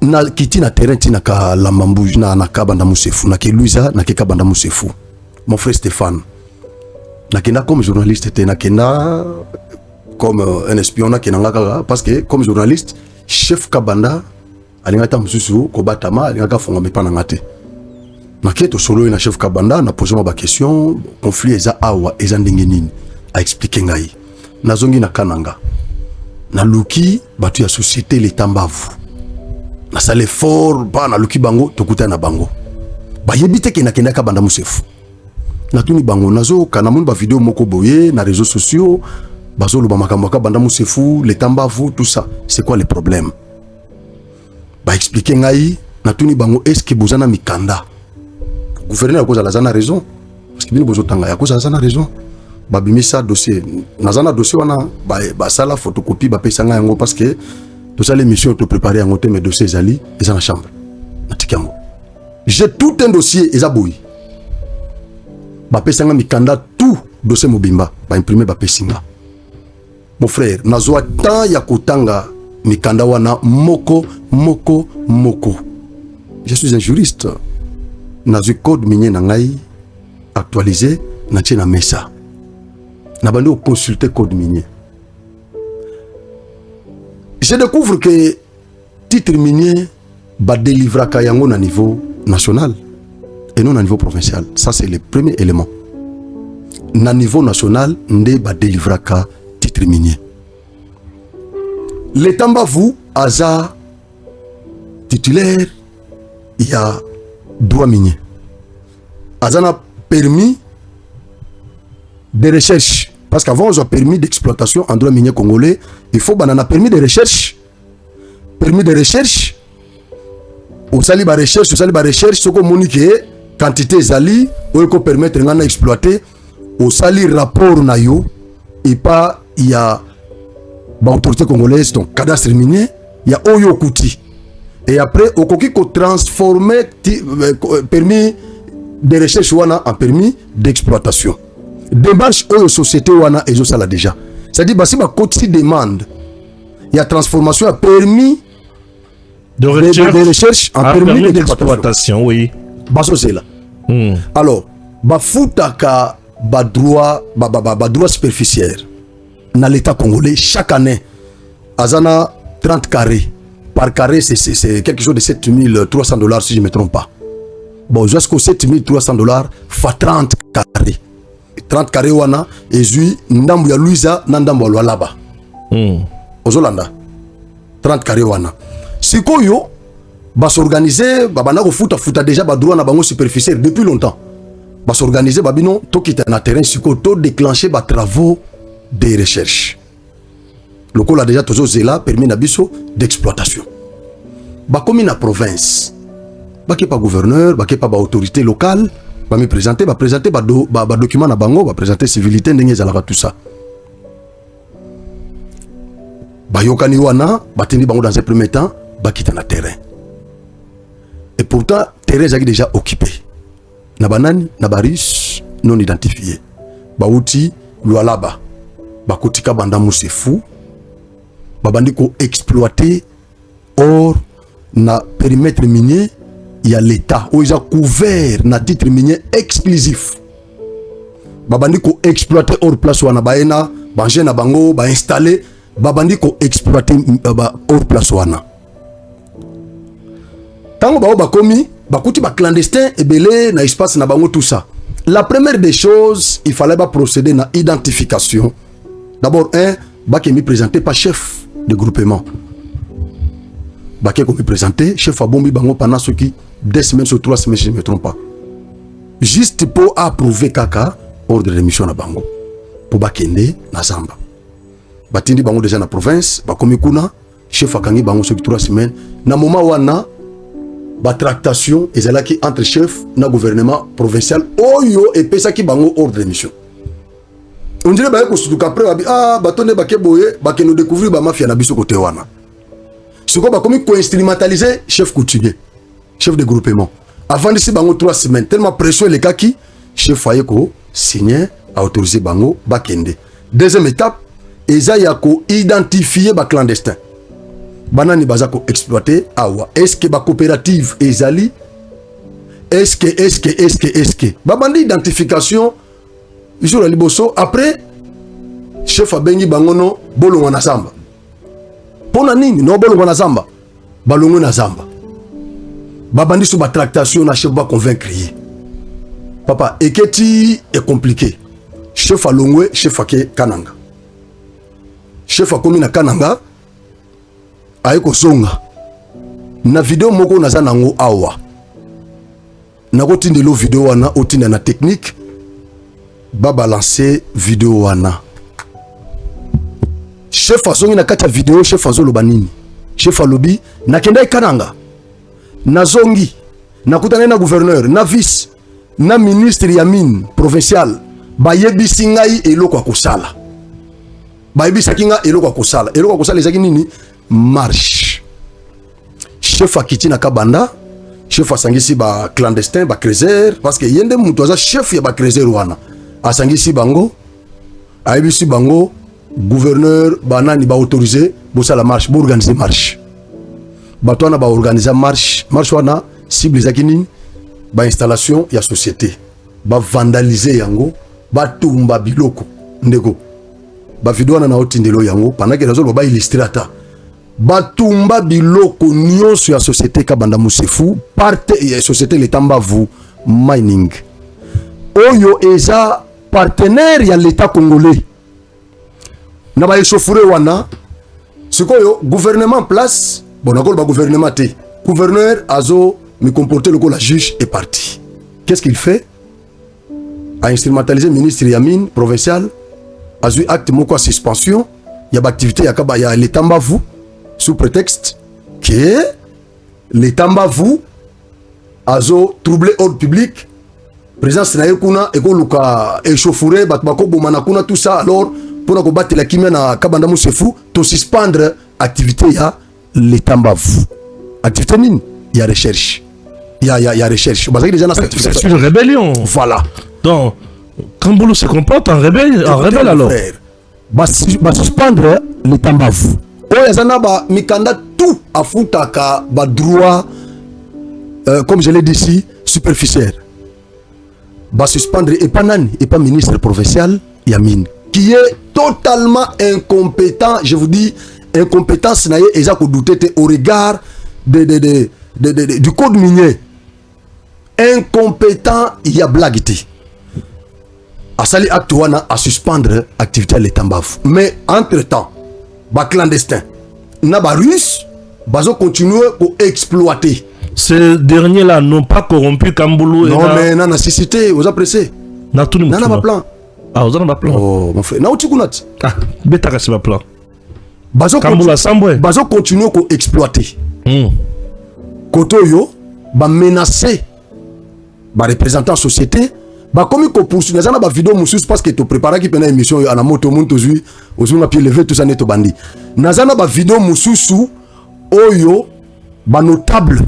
na kiti na terrain tina ka lambambu na kabanda Moussefu, na ke Louisa, na ke kabanda Moussefu. Mon frère Stéphane, na kena comme journaliste, na kena comme un espion, na kena parce que comme journaliste, chef kabanda. Alingata mususu ko batama alingaka fonga mepana ngate naketo solo na chef kabanda na poser ma question conflit eza awa eza ndenge nini a expliquer ngai nazongi na kananga na luki batu ya société l'état mbavu na sale fort ba na luki bango tokuta na bango ba yebite ke na kenda kabanda Moussefu na tuni bango nazo kana mun ba vidéo moko boye na réseaux sociaux bazolo ba makambo kabanda Moussefu l'état mbavu tout ça c'est quoi le problème? Ba expliquer ngai na tuni bango est-ce que bozana mikanda gouverneur ko za na raison parce que bino bozotanga ya ko za na raison ba bimisa dossier nazana dossier wana ba sala photocopie ba pesa nga yango parce que tout ça l'émission to préparer en mes dossiers zali eza na chambre na tikango j'ai tout un dossier eza boyi ba pesa nga mikanda tout dossier mobimba ba imprimer ba pesinga mon frère nazwa tant ya kotanga mikanda wana moko. Je suis un juriste. Nazu code minier nangai actualisé na tena mesa. Na bandi consulter code minier. Je découvre que titre minier ba délivra kayango na niveau national et non à niveau provincial. Ça c'est le premier élément. Na niveau national nde ba délivra ka titre minier. L'État mbavu aza titulaire, il y a droit minier. Azana permis de recherche. Parce qu'avant, on a permis d'exploitation en droit minier congolais. Il faut banana permis de recherche. Permis de recherche. Au sali ba recherche, ce qu'on monique quantité zali, ou qu'on permettre d'exploiter exploiter. Au sali rapport na yo, et pas il y a l'autorité congolaise, donc cadastre minier, il y a Oyo Kouti. et après au koki ko transformer permis de recherche wana en permis d'exploitation. Démarche aux sociétés wana et ça là déjà. C'est-à-dire bah si ba côté demande il y a transformation à permis de recherche en permis d'exploitation, oui. Baso c'est là. Alors ba foutaka ba droit superficiel dans l'état congolais chaque année azana 30 carrés par carré c'est quelque chose de $7,300 si je ne me trompe pas. Bon jusqu'au $7,300 fois 30 carrés. 30 carrés wana ezui ndambu ya Luiza na ndambu ya Lualaba. Ozolanda 30 carrés wana. Sikoyo ba s'organiser babana ko futa déjà ba droit na bango superficiel depuis longtemps. Ba s'organiser babino to kita na terrain siko to déclencher ba travaux de recherche. Le col a déjà toujours zela permis na biso d'exploitation. Ba comme na province. Ba ke pas gouverneur, ba ke pas ba autorité locale, ba me présenter ba document na bango, ba présenter civilité ndenge zalaka tout ça. Ba yokani wana, ba tendi bango dans un premier temps, ba kita na terrain. Et pourtant, terrain est déjà occupé. Na banani, na baris non identifié. Ba outi Lualaba. Ba kotika banda musefu. Ba bandi ko exploiter or na périmètre minier, il y a l'État où ils ont couvert na titre minier exclusif. Ba bandi ko exploiter or place wana baena, banger na bango, ba installer, ba bandi ko exploiter or place wana. Tango ba komi bakuti ba clandestin et belé na espace na bango tout ça. La première des choses, il fallait procéder à l'identification. D'abord qui me présenté par chef de groupement. Qui me présenté chef Abombi bango pendant ce qui 2 semaines sur 3 semaines si je ne me trompe pas. Juste pour approuver kaka ordre de mission na bango. Pour bakende na Zamba. Batindi bango déjà na province, bakomi kuna chef akangi bango sur 3 semaines. Na moment wana ba tractation ezalaki entre chef na gouvernement provincial oyo et pesa ki bango ordre de mission. On dirait ba ko sutuka après batonde ba keboye ba ke nous découvrir ba mafia na biso côté wana. Ce ko ba komi ko instrumentaliser chef coutumier, chef de groupement. Avant d'ici bango 3 semaines tellement pression les kaki chef foyer ko signer a autoriser bango ba kende. Deuxième étape eza ya ko identifier ba clandestin. Banani bazako exploiter awa. Est-ce que ba coopérative ezali? Est-ce que babandi identification jour liboso après chef abengi bangono bolongo na Zamba. Pona nini no bolongo na Zamba? Balongo na Zamba. Babandi sous ba tractation na chef ba convaincre. Papa eketi est compliqué. Chef alongwe chef ake Kananga. Chef akomi na Kananga aiko zonga na video moko naza nango awa nako tindelo video wana otinda na technique ba balancer video wana chef azongi na kati ya video chef azoloba nini chef alobi nakenda Kananga nazongi nakutana na gouverneur na vice na ministre ya mine provincial bayebisi ngai eloko akosala bayebisa kinga eloko akosala ezaki nini marche. Chef akiti na kabanda, chef asangisi ba clandestin, ba créser, parce que yende mutu aza chef ya ba créser wana. Asangisi bango, aibisi bango, gouverneur banani ba autorisé bosa la marche, bo organiser marche. Batwana ba organiser marche wana cible zaki nini? Ba installation ya société, ba vandaliser yango, ba tumba biloko ndeko. Ba video wana na otindelo yango pendant que razo ba illustrata. Batumba biloko nyonso ya société kabanda musefu parte ya société l'état mbavu mining oyo eza partenaire ya l'état congolais na ba échauffouré wana sikoyo gouvernement place bon nakol ba gouvernement te gouverneur azo me comporter le la juge est parti. Qu'est-ce qu'il fait? A instrumentaliser ministre ya mine provincial azu acte moko suspension ya ba activité ya kaba ya l'état mbavu sous prétexte que l'État mbavu azo troublé ordre public, présence na yekuna eko luka échauffouré batbako bomana kuna tout ça alors pour na ko battre la kimia na kabanda musefu to suspendre activité ya l'État mbavu. activité nini ya recherche ya recherche bazaki déjà na certificat. C'est une rébellion. Voilà. Donc Kambulu se comporte en rebelle alors. Ba suspendre le tambavu. Oya zana ba mikanda tout afutaka ba droit comme je l'ai dit ici superficiel. Ba suspendre et pas nani et pas ministre provincial Yamine qui est totalement incompétent, je vous dis incompétence naie eza ko douter au regard du code minier. Incompétent ya blagité. A sali acte wana à suspendre activité à l'état mbaf. Mais entre-temps, ba clandestin na ba russe bazo continuer pour exploiter. Ces derniers-là n'ont pas corrompu Kambulu. Non, mais na nécessité, vous appréciez. Na tout le monde. Na pas plan. Ah, vous avez pas plan. Oh, mon frère. Na utikunat. Ah, beta c'est pas plan. Kambulu Sambwe. Bazo continuer pour exploiter. Kotoyo ba menacer ba représentant société. Bah comme il poursuit na ba vidéo mususu parce que tu prépares qui pena émission à la moto monde aujourd'hui aujourd'hui na pied levé tout ça neto bandi. Na ba vidéo mususu oyo ba notable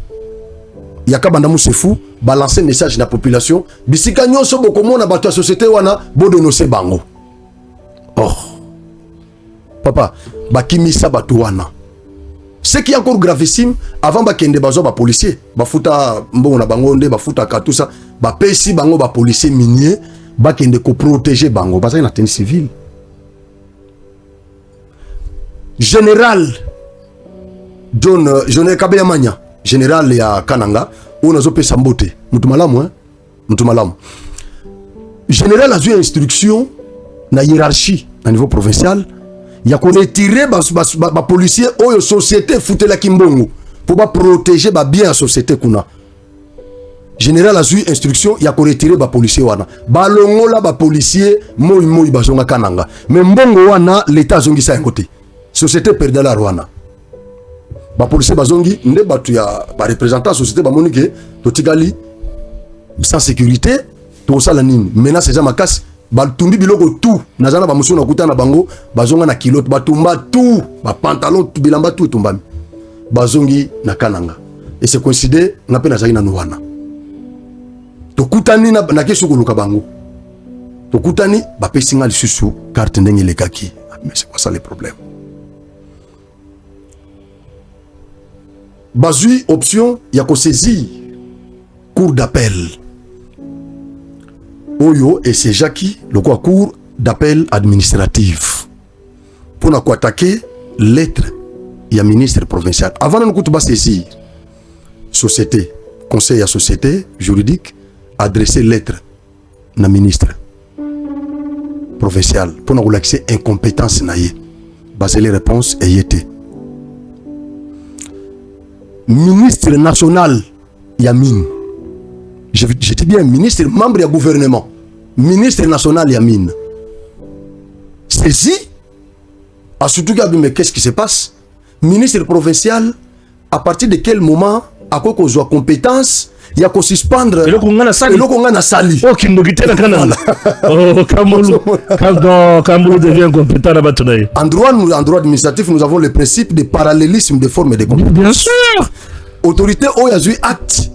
yaka banda musefu balancer message na population bisika nyonso bokomona bato ya société wana bodonose bango. Oh papa bakimisa bato wana. Ce qui est encore gravissime, avant bakende bazo ba policier, bafuta mbongo na bango nde bafuta ka tout ça, ba pesi bango ba policier minier, bakende ko protéger bango, parce que na tenue civile. Général John Kabea Manya, général ya Kananga, on a zopé sambote, mutu malamu hein, mutu malamu. Général a eu instruction na hiérarchie à niveau provincial. Il y a qu'on retiré ba policier ou société fouté la kimbongo pour pas protéger ba bien la société kuna. Général a eu instruction il y a qu'on retiré ba policier wana. Ba longo la ba policier moi bazonga kananga. Mais mbongo wana l'état zongi sa côté. Société perdait la rwana. Ba policier bazongi nde batu ya ba représentant société ba monike to tigali sans sécurité to sala nini. Menace za makasi batumbi biloko tout nazana ba musu na kuta na bango bazonga na kilote batumba tout ba pantalon tout bilamba tout tumbami bazongi na kananga et c'est coïncidé na pe na zaki na nuwana to kutani na kesu kuluka bango to kutani ba pesinga lisusu carte ndenge lekaki. Mais c'est quoi ça les problèmes? Bazui option ya ko saisir cour d'appel Oyo et c'est Jackie, le cour d'appel administratif. Pour nous attaquer lettre, il y a ministre provincial. Avant de nous saisir, société, conseil à société juridique, adresser lettre na ministre provincial. Pour nous l'accès incompétence naïe. Basé les réponses et yété. Ministre national, Yamine. Je dis bien ministre, membre du gouvernement, ministre national Yamine, saisi, à surtout mais qu'est-ce qui se passe? Ministre provincial, à partir de quel moment, à quoi qu'on soit compétence, il y a qu'on suspendre. Et le qu'on a sali. Oh, qui nous quitte la canal. Oh, Kambulu devient compétent là-bas. En droit administratif, nous avons le principe de parallélisme de forme et de compétence. Bien sûr. Autorité, oh, il y a eu acte.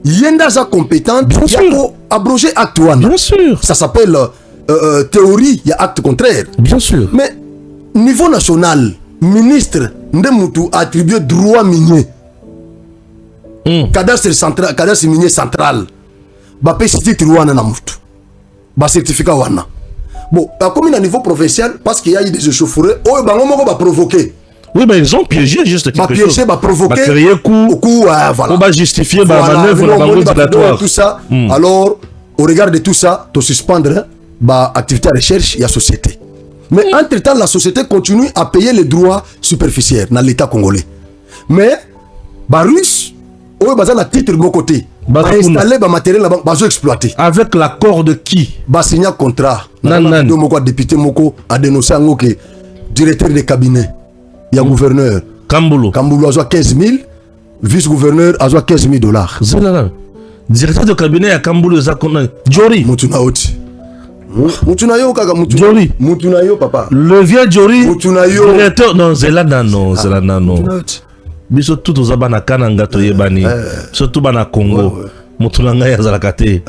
Yenda za compétente, il y a abrogé acte one. Bien sûr. Ça s'appelle théorie, il y a acte contraire. Bien sûr. Mais niveau national, ministre Ndemutu attribué droit minier. Cadastre central, cadastre minier central. Ba pesiti wana na mutu. Ba certificat wana. Bon, comme à niveau provincial, parce qu'il y a eu des échauffourées, oh bango moko ba provoquer. Oui, mais ils ont piégé juste quelque chose. Piégé, provoqué. Créer coup, voilà. On va justifier la manœuvre, la manœuvre tout ça. Alors, au regard de tout ça, tu suspendre l'activité de recherche et la société. Mais entre-temps, la société continue à payer les droits superficiels dans l'État congolais. Mais, les Russes, ils ont un titre de mon côté. Ils ont installé le matériel là-bas, ils ont exploité. Avec l'accord de qui? Ils ont signé un contrat. Le député Moko a dénoncé que directeur de cabinet. Il y a gouverneur. Kambulu a 15 000. Vice-gouverneur a 15 000 $. Directeur de cabinet à Kambulu, Jori. Mutunaoti. Mutunayo kaka Jori. Mutunayo papa. Le vieux Jori. Mutunayo. Directeur. Non, Zelanda non. biso tout aux abana kananga to yebani surtout bana Congo Moutoulanga Yazalakate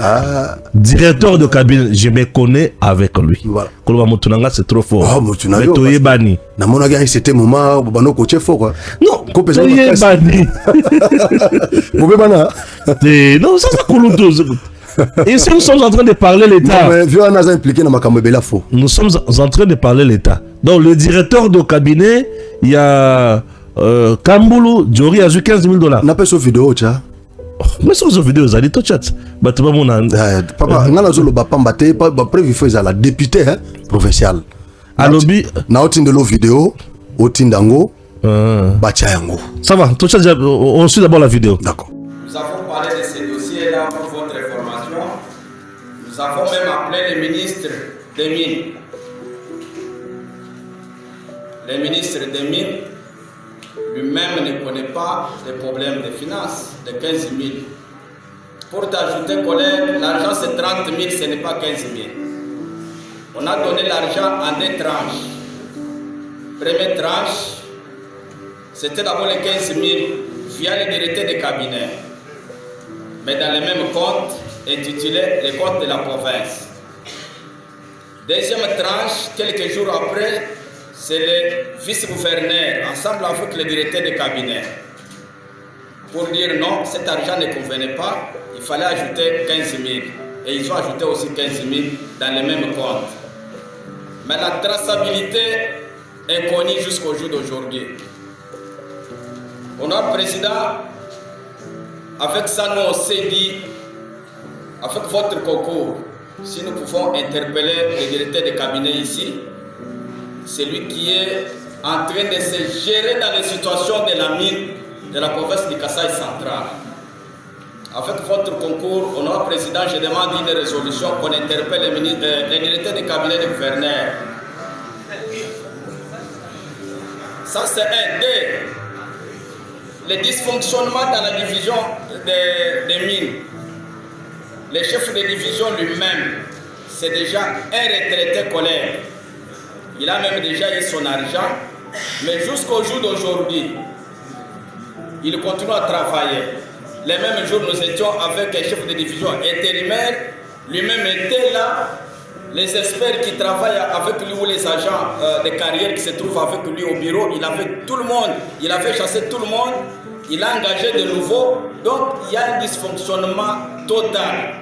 directeur de cabinet, je me connais avec lui. Koloba Moutoulanga c'est trop fort. Mais to yebani na mona gars c'était moment bano coach fort quoi. Non, to yebani. Bana. Non, ça koluto. Et si nous sommes en train de parler l'État. Mais vieux on a impliqué dans Makambo Bela faux. Nous sommes en train de parler l'État. Donc le directeur de cabinet, il y a Kamboulou, Jory a eu $15,000. N'a pas sur vidéo tcha. Mais sur cette vidéo, vous allez tout chat. Papa, on a zolo bapambate, pas prévu faire la députée provinciale. Alobi. Na otin de l'eau vidéo, otin dango, bachayango. Ça va, tout chat. On suit d'abord la vidéo. D'accord. Nous avons parlé de ces dossiers-là pour votre information. Nous avons même appelé le ministre des Mines. Le ministre des Mines lui-même ne connaît pas les problèmes de finances de 15 000. Pour t'ajouter, collègue, l'argent c'est 30 000, ce n'est pas 15 000. On a donné l'argent en 2 tranches. Première tranche, c'était d'abord les 15 000 via les directeurs de cabinet, mais dans le même compte intitulé les comptes de la province. Deuxième tranche, quelques jours après, c'est le vice-gouverneur, ensemble avec le directeur de cabinet, pour dire non, cet argent ne convenait pas, il fallait ajouter 15 000. Et ils ont ajouté aussi 15 000 dans les mêmes comptes. Mais la traçabilité est connue jusqu'au jour d'aujourd'hui. Honorable Président, avec ça, nous on s'est dit, avec votre concours, si nous pouvons interpeller le directeur de cabinet ici, c'est lui qui est en train de se gérer dans les situations de la mine de la province du Kasaï central. Avec votre concours, honorable Président, je demande une résolution qu'on interpelle le directeur de cabinet du gouverneur. Ça c'est un des les dysfonctionnements dans la division des mines. Le chef de division lui-même, c'est déjà un retraité collègue. Il a même déjà eu son argent, mais jusqu'au jour d'aujourd'hui, il continue à travailler. Les mêmes jours, nous étions avec un chef de division intérimaire, lui-même était là. Les experts qui travaillent avec lui ou les agents de carrière qui se trouvent avec lui au bureau, il avait tout le monde, il avait chassé tout le monde, il a engagé de nouveaux. Donc il y a un dysfonctionnement total.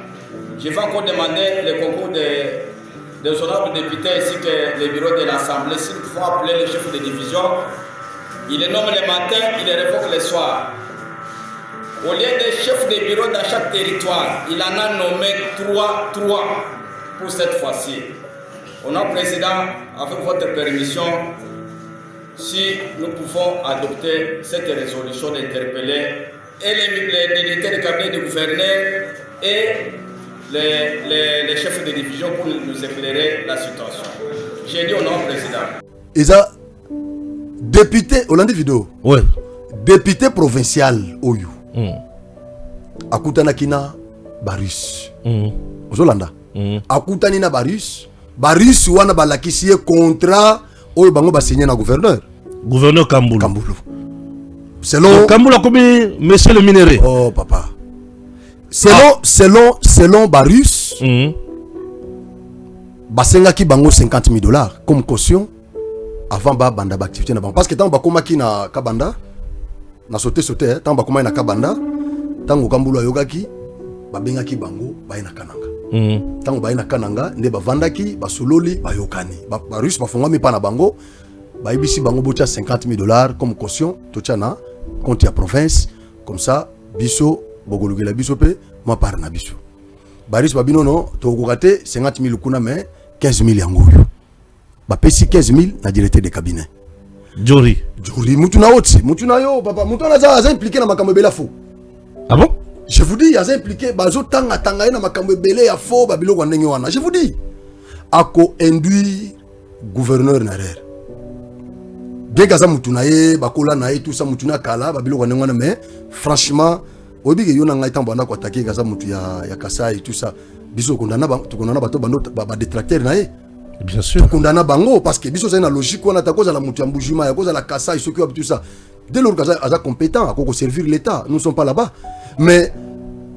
Je vais encore demander le concours des honorables députés ainsi que le bureau de l'Assemblée, s'ils pouvons appeler le chef de division. Il les nomme le matin, il les révoque le soir. Au lieu des chefs de bureau dans chaque territoire, il en a nommé 3 pour cette fois-ci. Honorable Président, avec votre permission, si nous pouvons adopter cette résolution d'interpeller et les directeurs de cabinet du gouverneur et les chefs de division pour nous éclairer la situation. J'ai dit honorable Président. Isa, député, Hollande vidéo. Ouais. Député provincial, Oyu. Akutana kina Barus. Ozolanda. Akutani na Barus. Barus wana balakisi contrat oyo bango ba signé na gouverneur. Gouverneur Kamboulou. Kamboulou. Selon Kamboulou a commis monsieur le minéré. Oh papa. Selon Barus. Basenga ki bango $50,000 comme caution avant ba banda ba activité na bango parce que tant ba komaki na Kabanda na sauté tant ba komaki na Kabanda tango Kamboulou ayokaki babengaki bango baye na Kananga. Tango baye na Kananga nde bavandaki basololi bayokani Barus bafongami pa na bango bayibisi bango botia $50,000 comme caution totia na compte ya province comme ça biso bogolugela biso pe moi par na biso Barus babino no to kokate 50,000 kuna mais 15,000 yango yo bapesi 15,000 na directeur de cabinet Jory mutu na yo papa mutu na za impliqué na makambo bela faux. Ah bon? Je vous dis, il y a impliqué, bazo tanga na makambo belé ya faux babilo kwa ndenge wana. Je vous dis, ako induit gouverneur na erreur. Bien kaza mutu na ye, bakola na ye tout ça mutu na kala babilo kwa ndenge wana mais franchement, obi ke yona ngai tambo na ko attaquer kaza mutu ya Kasai tout ça. Biso kondana bato bando ba détracteur na ye. Bien sûr. Kondana bango parce que biso c'est une logique on attaque cause la mutu ya Mbujima ya cause la Kasai ce qui tout ça. Dès lors qu'Aza compétent, à quoi servir l'État, nous ne sommes pas là-bas. Mais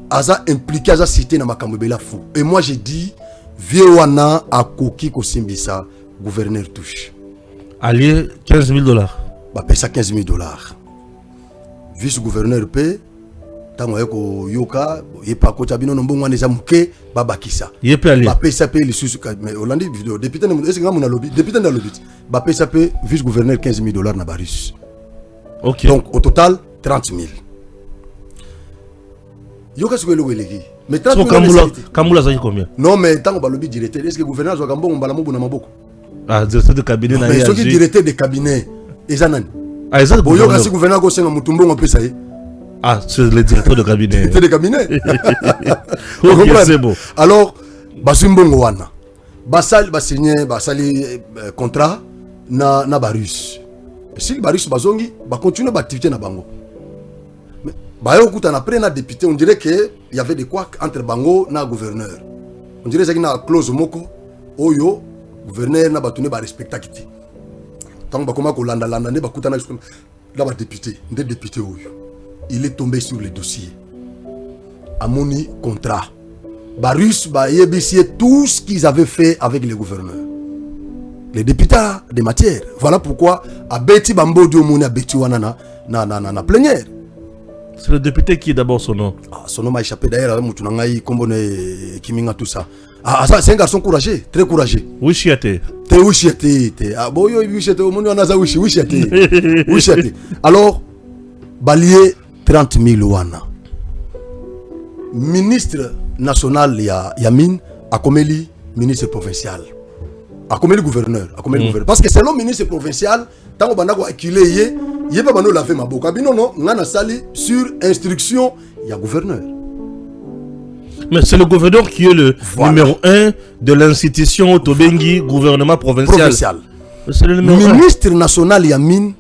Aza impliqué, Aza cité dans ma Kambebela fou. Et moi j'ai dit, Viewana a koki ko simbisa, gouverneur touche. Allié $15,000. Bah paye ça $15,000. Vice-gouverneur paye, tango yeko yoka, yepa ko tabino no mbongo neza muke, babakisa. Yepe allié. Bah paye ça paye les sous, mais Hollande vidéo, député est-ce que mon lobby, député dans le lobby. Bah paye ça paye vice-gouverneur $15,000 na Barus. Ok. Donc au total 30,000. Yoka ce que le welegi. Mais 30,000 Kamboula ça combien? Non mais tant qu'on lobby directeur, est-ce que gouverneur zo kambo mbala mobu na maboko? Ah, directeur de cabinet na mais ceux qui directeur de cabinet ezanani. Ah, ezan gouverneur. Yoka si gouverneur ko senga mutumbo ngo pesa ye. Ah, c'est le directeur de cabinet. Directeur de cabinet. Ok, c'est bon. Alors, basumbongo wana. Basal basigné basali contrat na Barus. Si Barus bazongi ba continuer ba activité na bango. Mais ba yo kuta na après na député, on dirait que il y avait des quoi entre bango na gouverneur. On dirait ça qui na clause moko oyo gouverneur na batune ba respecta kiti. Tant ba koma ko landa ne ba kuta na là ba député, ndé député oyo. Il est tombé sur les dossiers. Amoni contrat. Barus ba yebisier tout ce qu'ils avaient fait avec les gouverneurs. Les députés des matières. Voilà pourquoi à Betty Bambo Diomoni à Betty Wanana na plénière. C'est le député qui est d'abord son nom. Ah, son nom m'a échappé d'ailleurs, Moutunangaï, Kombone, Kiminga, tout ça. Ah, ça, c'est un garçon courageux, très courageux. Wishiate. T'es Wishiate. Ah, bon, yo, Wishiate, au monde, on a ça, Wishiate. Wishiate. Alors, balier 30,000 wana. Ministre national Yamin, a commis ministre provincial. A commis le gouverneur. Parce que selon le ministre provincial, tant qu'on a acculé, il n'y a pas de laver ma boca. Non, on a sali sur instruction, il y a gouverneur. Mais c'est le gouverneur qui est le numéro 1 de l'institution Tobengi, gouvernement provincial. C'est le numéro ministre national Yamin,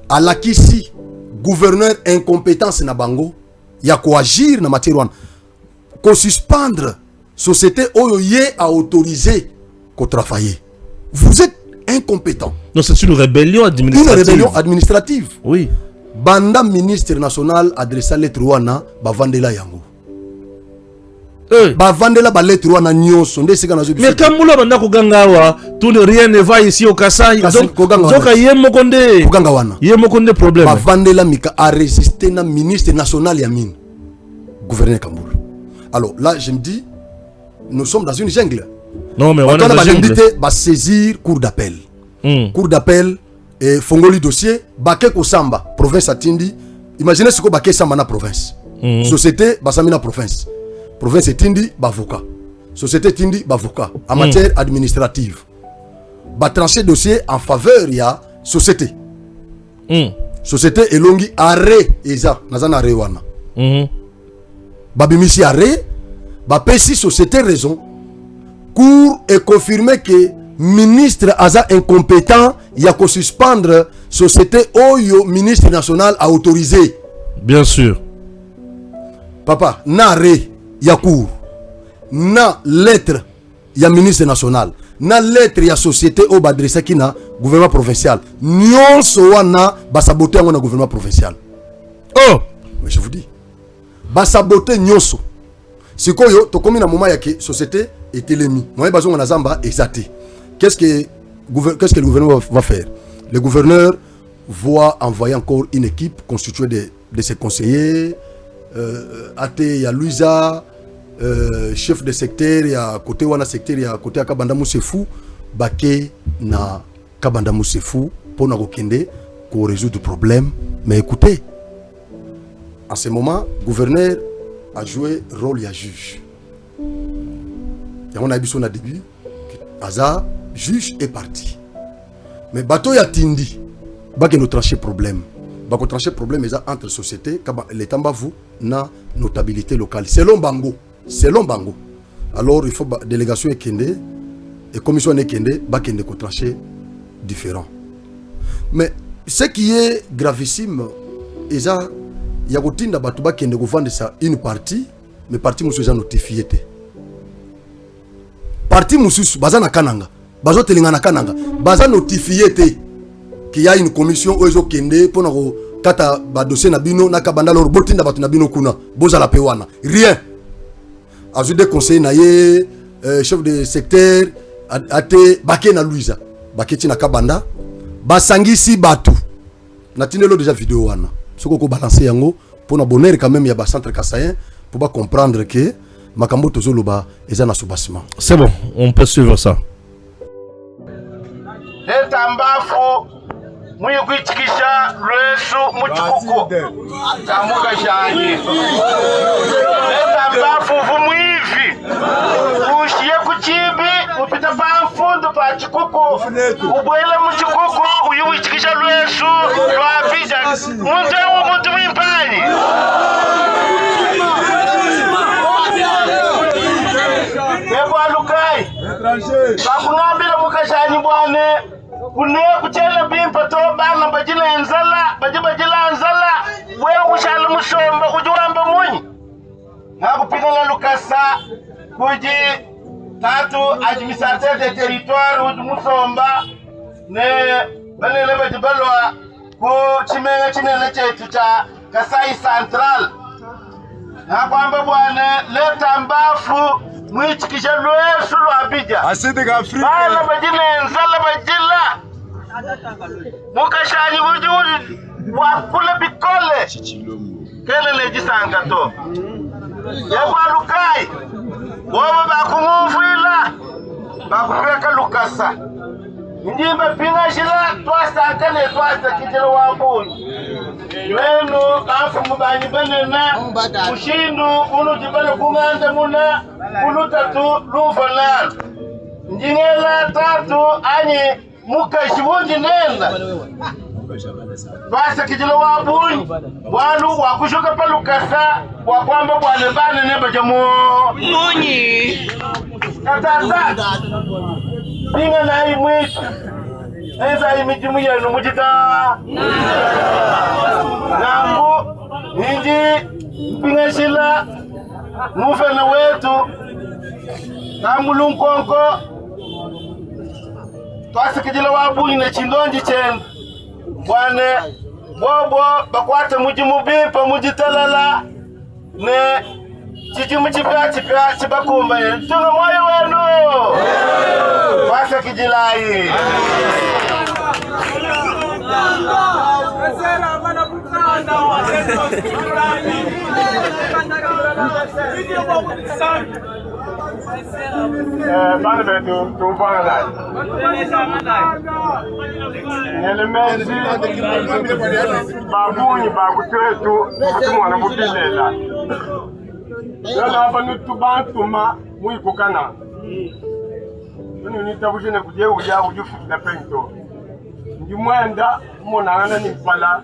à l'acquis, gouverneur incompétence na bango, il y a quoi agir dans matière qu'on suspendre société oyoye à autoriser qu'on travaille. Vous êtes incompétent. Non, c'est une rébellion administrative. Une rébellion administrative. Oui. Banda ministre national adressa lettre wana ba vandela yango. Ba vandela ba lettre wana nyonso ndé sika nazo. Mais Kamboula banda ko gangawa, tout rien ne va ici au Kasaï. Donc yemo konde. Ko ganga wana. Yemo konde problème. Ba vandela mika a résister na ministre national Yamin. Gouverneur Kamboula. Alors là je me dis nous sommes dans une jungle. Non mais on va saisir cour d'appel. Cour d'appel et fongoli dossier baké ko samba province atindi. Imaginez ce que baké samba na province. Société basamina province. Province etindi bavocat. Société tindi bavocat en matière administrative. Ba trancher dossier en faveur ya société. Société elongi arrêt eza nazana rewana. Babimisi arrêt ba pesi société raison. Cour est confirmé que ministre Aza incompétent, il y a qu'à suspendre société Oyo, ministre national a autorisé. Bien sûr. Papa, na ré, il y a cour. Na lettre, il y a ministre national. Na lettre, il y a société Oyo adressé qui na gouvernement provincial. Nyon soana basaboté en gouvernement provincial. Oh! Mais je vous dis. Basaboté nyonso. C'est quoi yo, to komi na moment ya ke société est élémi. Moi bazon na zamba exaté. Qu'est-ce que le gouvernement va faire? Le gouverneur va envoyer encore une équipe constituée de ses conseillers, AT, il y a Luisa, chef de secteur, il y a côté Wana secteur, il y a côté Kabanda Moussefou, Baké na Kabanda Moussefou, pour nous résoudre le problème. Mais écoutez, en ce moment, le gouverneur a joué le rôle de juge. Et on a vu son début, Aza, juge est parti. Mais bateau ya tindi, bah que nous trancher problème. Bah que trancher problème entre sociétés, l'État vous na notabilité locale. Selon Bango, alors il faut délégation ekende et commission ekende, bah kende ko trancher différent. Mais ce qui est gravissime, il y a gotinda batu ba kende ko vendre ça une partie, mais partie musu za notifié té. Parti mususu baza na kananga bazo telinga na kananga baza notifié té qu'il y a une commission ozo kende pour kata ba dossier na bino na kabanda lor botinda batu na bino kuna boza la pewana rien azu de conseil na ye chef de secteur ate baké na Louisa baketi na kabanda basangisi batu na tinelo déjà vidéo wana soko ko balancer yango pour na bonheur quand même ya ba centre kassayen pour ba comprendre que makambo tozoloba eza na soubassement. C'est bon, on peut suivre ça. Letambafu muyikuitikisha lwesu muchikuku tamuka shani letambafu vumwivi ushiye kuchibi upita pa mfundu pa chikuku ubwele muchikuku uyuitikisha lwesu lwapija muntu mwimpani Lukai bakunambira mukashani bwane kune kuchela bimpa to bana bajila enzala bajila nzala wewe ushala musomba kujuamba munyi nakupinga lukasa kuji tatu administrateur de territoire udu musomba ne banele bajibalwa ku chimenga chinene chetu cha Kasai Central nakwamba bwane leta mbafu mwichikisha lwesu lwabija asidi ka Afrika bana bajila nzala bajila mukashani uji wakule bikole kele lejisanga to yekwa Lukai wobo bakumufuila bakupeka lukasa njimbe pinga shila twasa kane twasa kijelo wabuni wenu kafu mubanyi benena kushindu unu jibale kungande muna unu tatu lufanal njingela tatu anyi mukashibunji nenda twasa kijelo wabuni wanu wakushuka palukasa wakwamba bwane bane neba jamu munyi katata pinga na imwitu eza imijimu yenu mujita nambu ninji pinga shila mufena wetu kamulu nkonko twasikijila wabu ina chindonji chen bwane bobo bakwate mujimu bipa mujitalala ne chijimu chipya chibakumba tunga moyo wenu twasikijilai bana betu tumfanga dai elementi babunyi bakutwetu tumwana bubilela yana abanu tubantuma muyikukana tuni nitabushine kujeuja ujufukila pento ndimwenda monangana ni mpala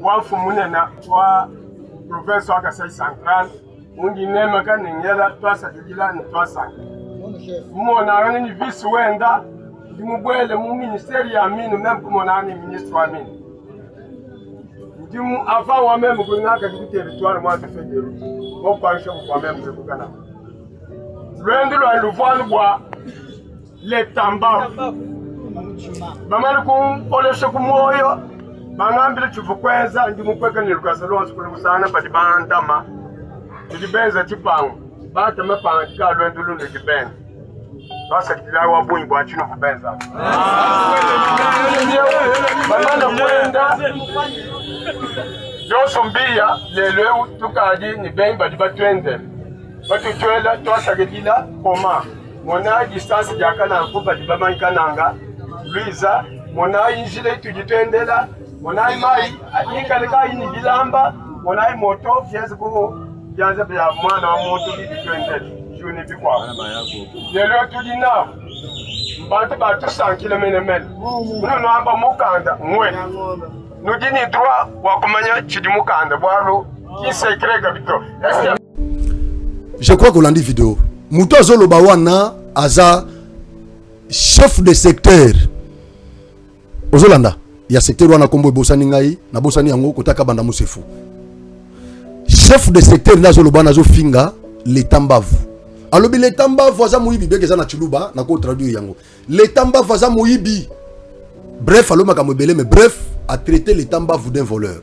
wafu munena wa professor wa Kasai Central mungi nema kanengela twasa kijilani twasa monangana ni vice wenda ndimubwele mu ministeri ya minu même monangana ni ministre wa minu ndimu avant wa même kunaka ku territoire moi de fédéral bon pension kwa même kukana lwendo lwa luvalo bwa letamba bamali kumpolesha kumoyo bangambile chivukweza ndimukweka nilukasa lonse kuli kusana pati bandama tidibenza chipango batama panga tika lwendo luno dibenza basa kila wabunyi bwa chino kubenza bamala kwenda Joso mbia leleu tukaji ni bengi batwende batutwela twasagedila koma mona distance jakana kuba dibamanka nanga Luisa mona injile tujitendela mona mai ayikaleka ini bilamba mona moto fiasko byanza bya mwana wa moto bitwendela juni bikwa lelo tudina mbante batu 100 km muno amba mukanda mwe nudini droit wa kumanya chidimukanda bwalo ki secret kabito. Je crois qu'on l'a dit vidéo. Muto azoloba wana aza chef de secteur. Ozolanda ya secteur wana kombo bosani ngai na bosani yango kotaka banda musefu. Chef de secteur na azoloba na zo finga letambavu. Alobi letambavu aza muibi beke na chuluba na ko traduire yango. Letambavu aza muibi. Bref, aloma kamobele mais bref a traité letambavu d'un voleur.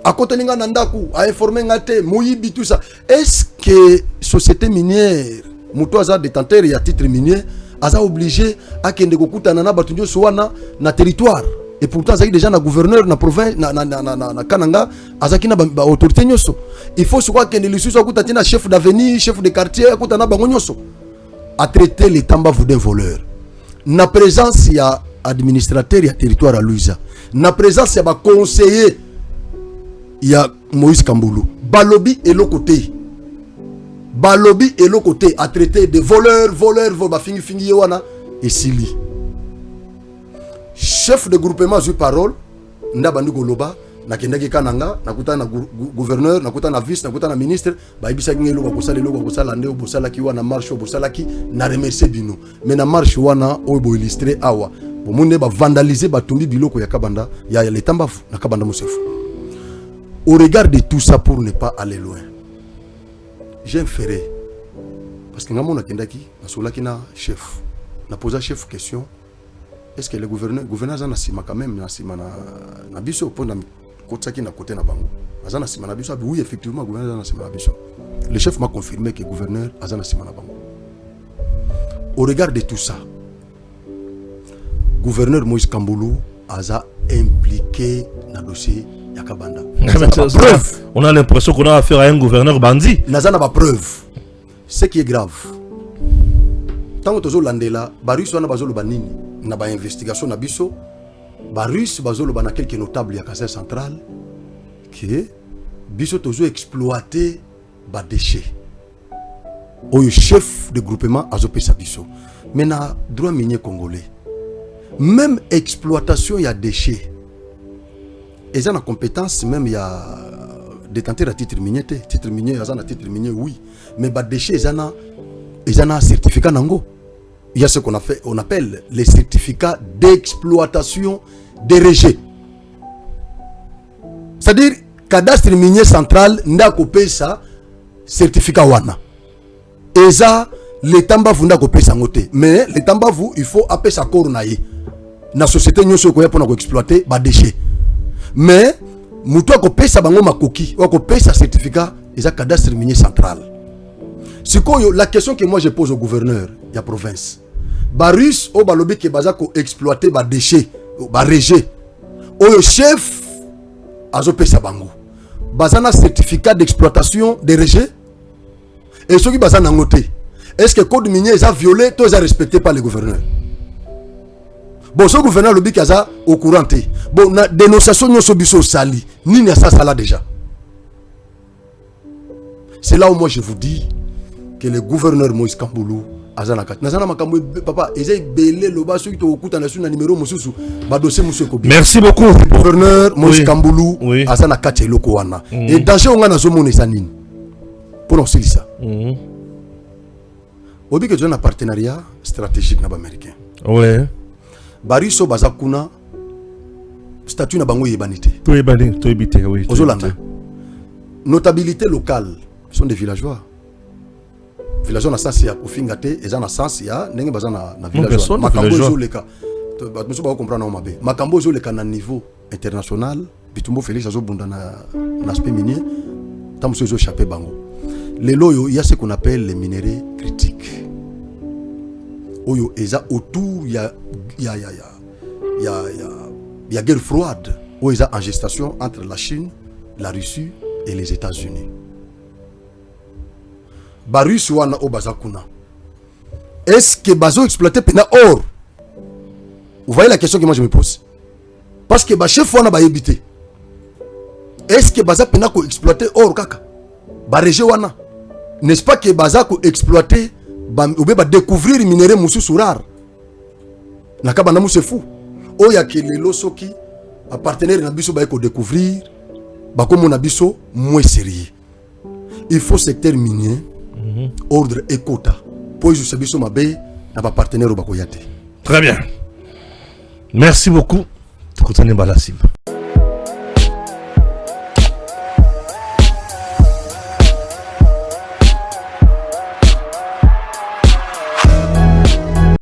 à côté ninga nandaku a informé ngate moyibi tout ça. Est-ce que société minière mutoza détenteur ya titre minier aza obligé à kende kokutana na batunjo sowana na territoire? Et pourtant azaki déjà na gouverneur na province na Kananga azaki na ba autorité nyoso. Il faut se croire que ne lisusu akutati na chef d'avenue, chef de quartier akutana bango nyoso a traité les Tambavu d'un voleur. Na présence ya administrateur ya territoire à Luiza. Na présence ya ba conseiller ya Moïse Kambulu. Balobi et l'autre côté. Balobi et l'autre côté a traité de voleurs, ba fingi wana et Sili. Chef de groupement sur parole, ndabandi goloba, nakendaki Kananga, nakuta na gouverneur, nakuta na vice, nakuta na ministre, ba ibisa ngelo ko kosala ndeo bosala ki wana marche bosala ki na remercier bino. Mais na marche wana obo illustrer awa. Bomunde ba vandaliser ba tumbi biloko ya Kabanda, ya les Tambavu na Kabanda Mosefu. Au regard de tout ça pour ne pas aller loin. J'ai ferré parce que ngamo nakendaki, na solaki na chef. Na posa chef question. Est-ce que le gouverneur a sima quand même na biso pour na kotsaki na côté na bango azana sima na biso? Oui, effectivement gouverneur a sima na biso. Le chef m'a confirmé que le gouverneur azana sima na bango. Au regard de tout ça, gouverneur Moïse Kambulu a impliqué dans le dossier Yakabanda. On a l'impression qu'on a affaire à un gouverneur bandit. Nazana ba preuve. Ce qui est grave. Tant que landela barus wana bazolo banini na ba investigation na biso barus bazolo bana quelques notables ya Kasai central que biso tozo exploiter ba déchets. Oyo chef de groupement azopesa biso. Mais na droit minier congolais. Même exploitation ya déchets. Ils ont la compétence même il y a détenteur à titre minier, titre minier, ils ont titre minier oui, mais ba déchets ils ont un certificat nango. Il y a ce qu'on appelle les certificats d'exploitation des rejets. C'est-à-dire, cadastre minier central n'a coupé ça, certificat wana. Et ça, les Tambavu n'a coupé ça ngote. Mais les Tambavu, il faut appeler ça coronaye. La société n'y a pas pour exploiter les déchets. Mais, moutou coupé ça bango makoki, ou coupé ça certificat, et ça cadastre minier central. C'est quoi la question que moi je pose au gouverneur de la province? Barus au balobi ke bazako exploiter ba déchets, ba rejet. Au chef azo pesa bango. Bazana certificat d'exploitation des rejets. Et ceux qui bazana ngote. Est-ce que le code minier est violé, tout est respecté par le gouverneur? Bon, ce gouverneur lobi kaza au courant. Bon, na dénonciation nyo sobiso sali. Ni na ça là déjà. C'est là où moi je vous dis que le gouverneur Moïse Kambulu papa, merci beaucoup. Gouverneur Moïse Kambulu azana kati eloko wana. Et danger on a zomone sanine. Pour nous ça. Obi que tu as un partenariat stratégique na ba américain. Ouais. Bariso bazakuna statut na bango yebanité. To ebité oui. Ozolanda. Notabilité locale sont des villageois. Villageois na sens ya kofingate eza na sens ya ndenge bazana na villageois. Makambo zoleka. Monsieur ba comprendre na mabe. Makambo zoleka na niveau international. Bitumbo Félix azobunda na aspect minier. Tant monsieur zo chapé bango. Les loyo, il y a ce qu'on appelle les minéraux critiques. Oyo eza autour il y a guerre froide. Où eza en gestation entre la Chine, la Russie et les États-Unis. Barus wana o bazakuna. Est-ce que bazo exploité pena or? Vous voyez la question que moi je me pose. Parce que ba chef wana ba yebité. Est-ce que baza pena ko exploiter or kaka? Ba région wana. N'est-ce pas que baza ko exploiter ou ba découvrir minéraux mususu rare? Nakaba na musefu. O ya ke lelo soki a partenaire na biso ba ko découvrir ba komo na biso moins sérieux. Il faut secteur minier. Ordre et quota. Pour que je sois ma baie, n'a pas partenaire au Bakoyate. Très bien. Merci beaucoup.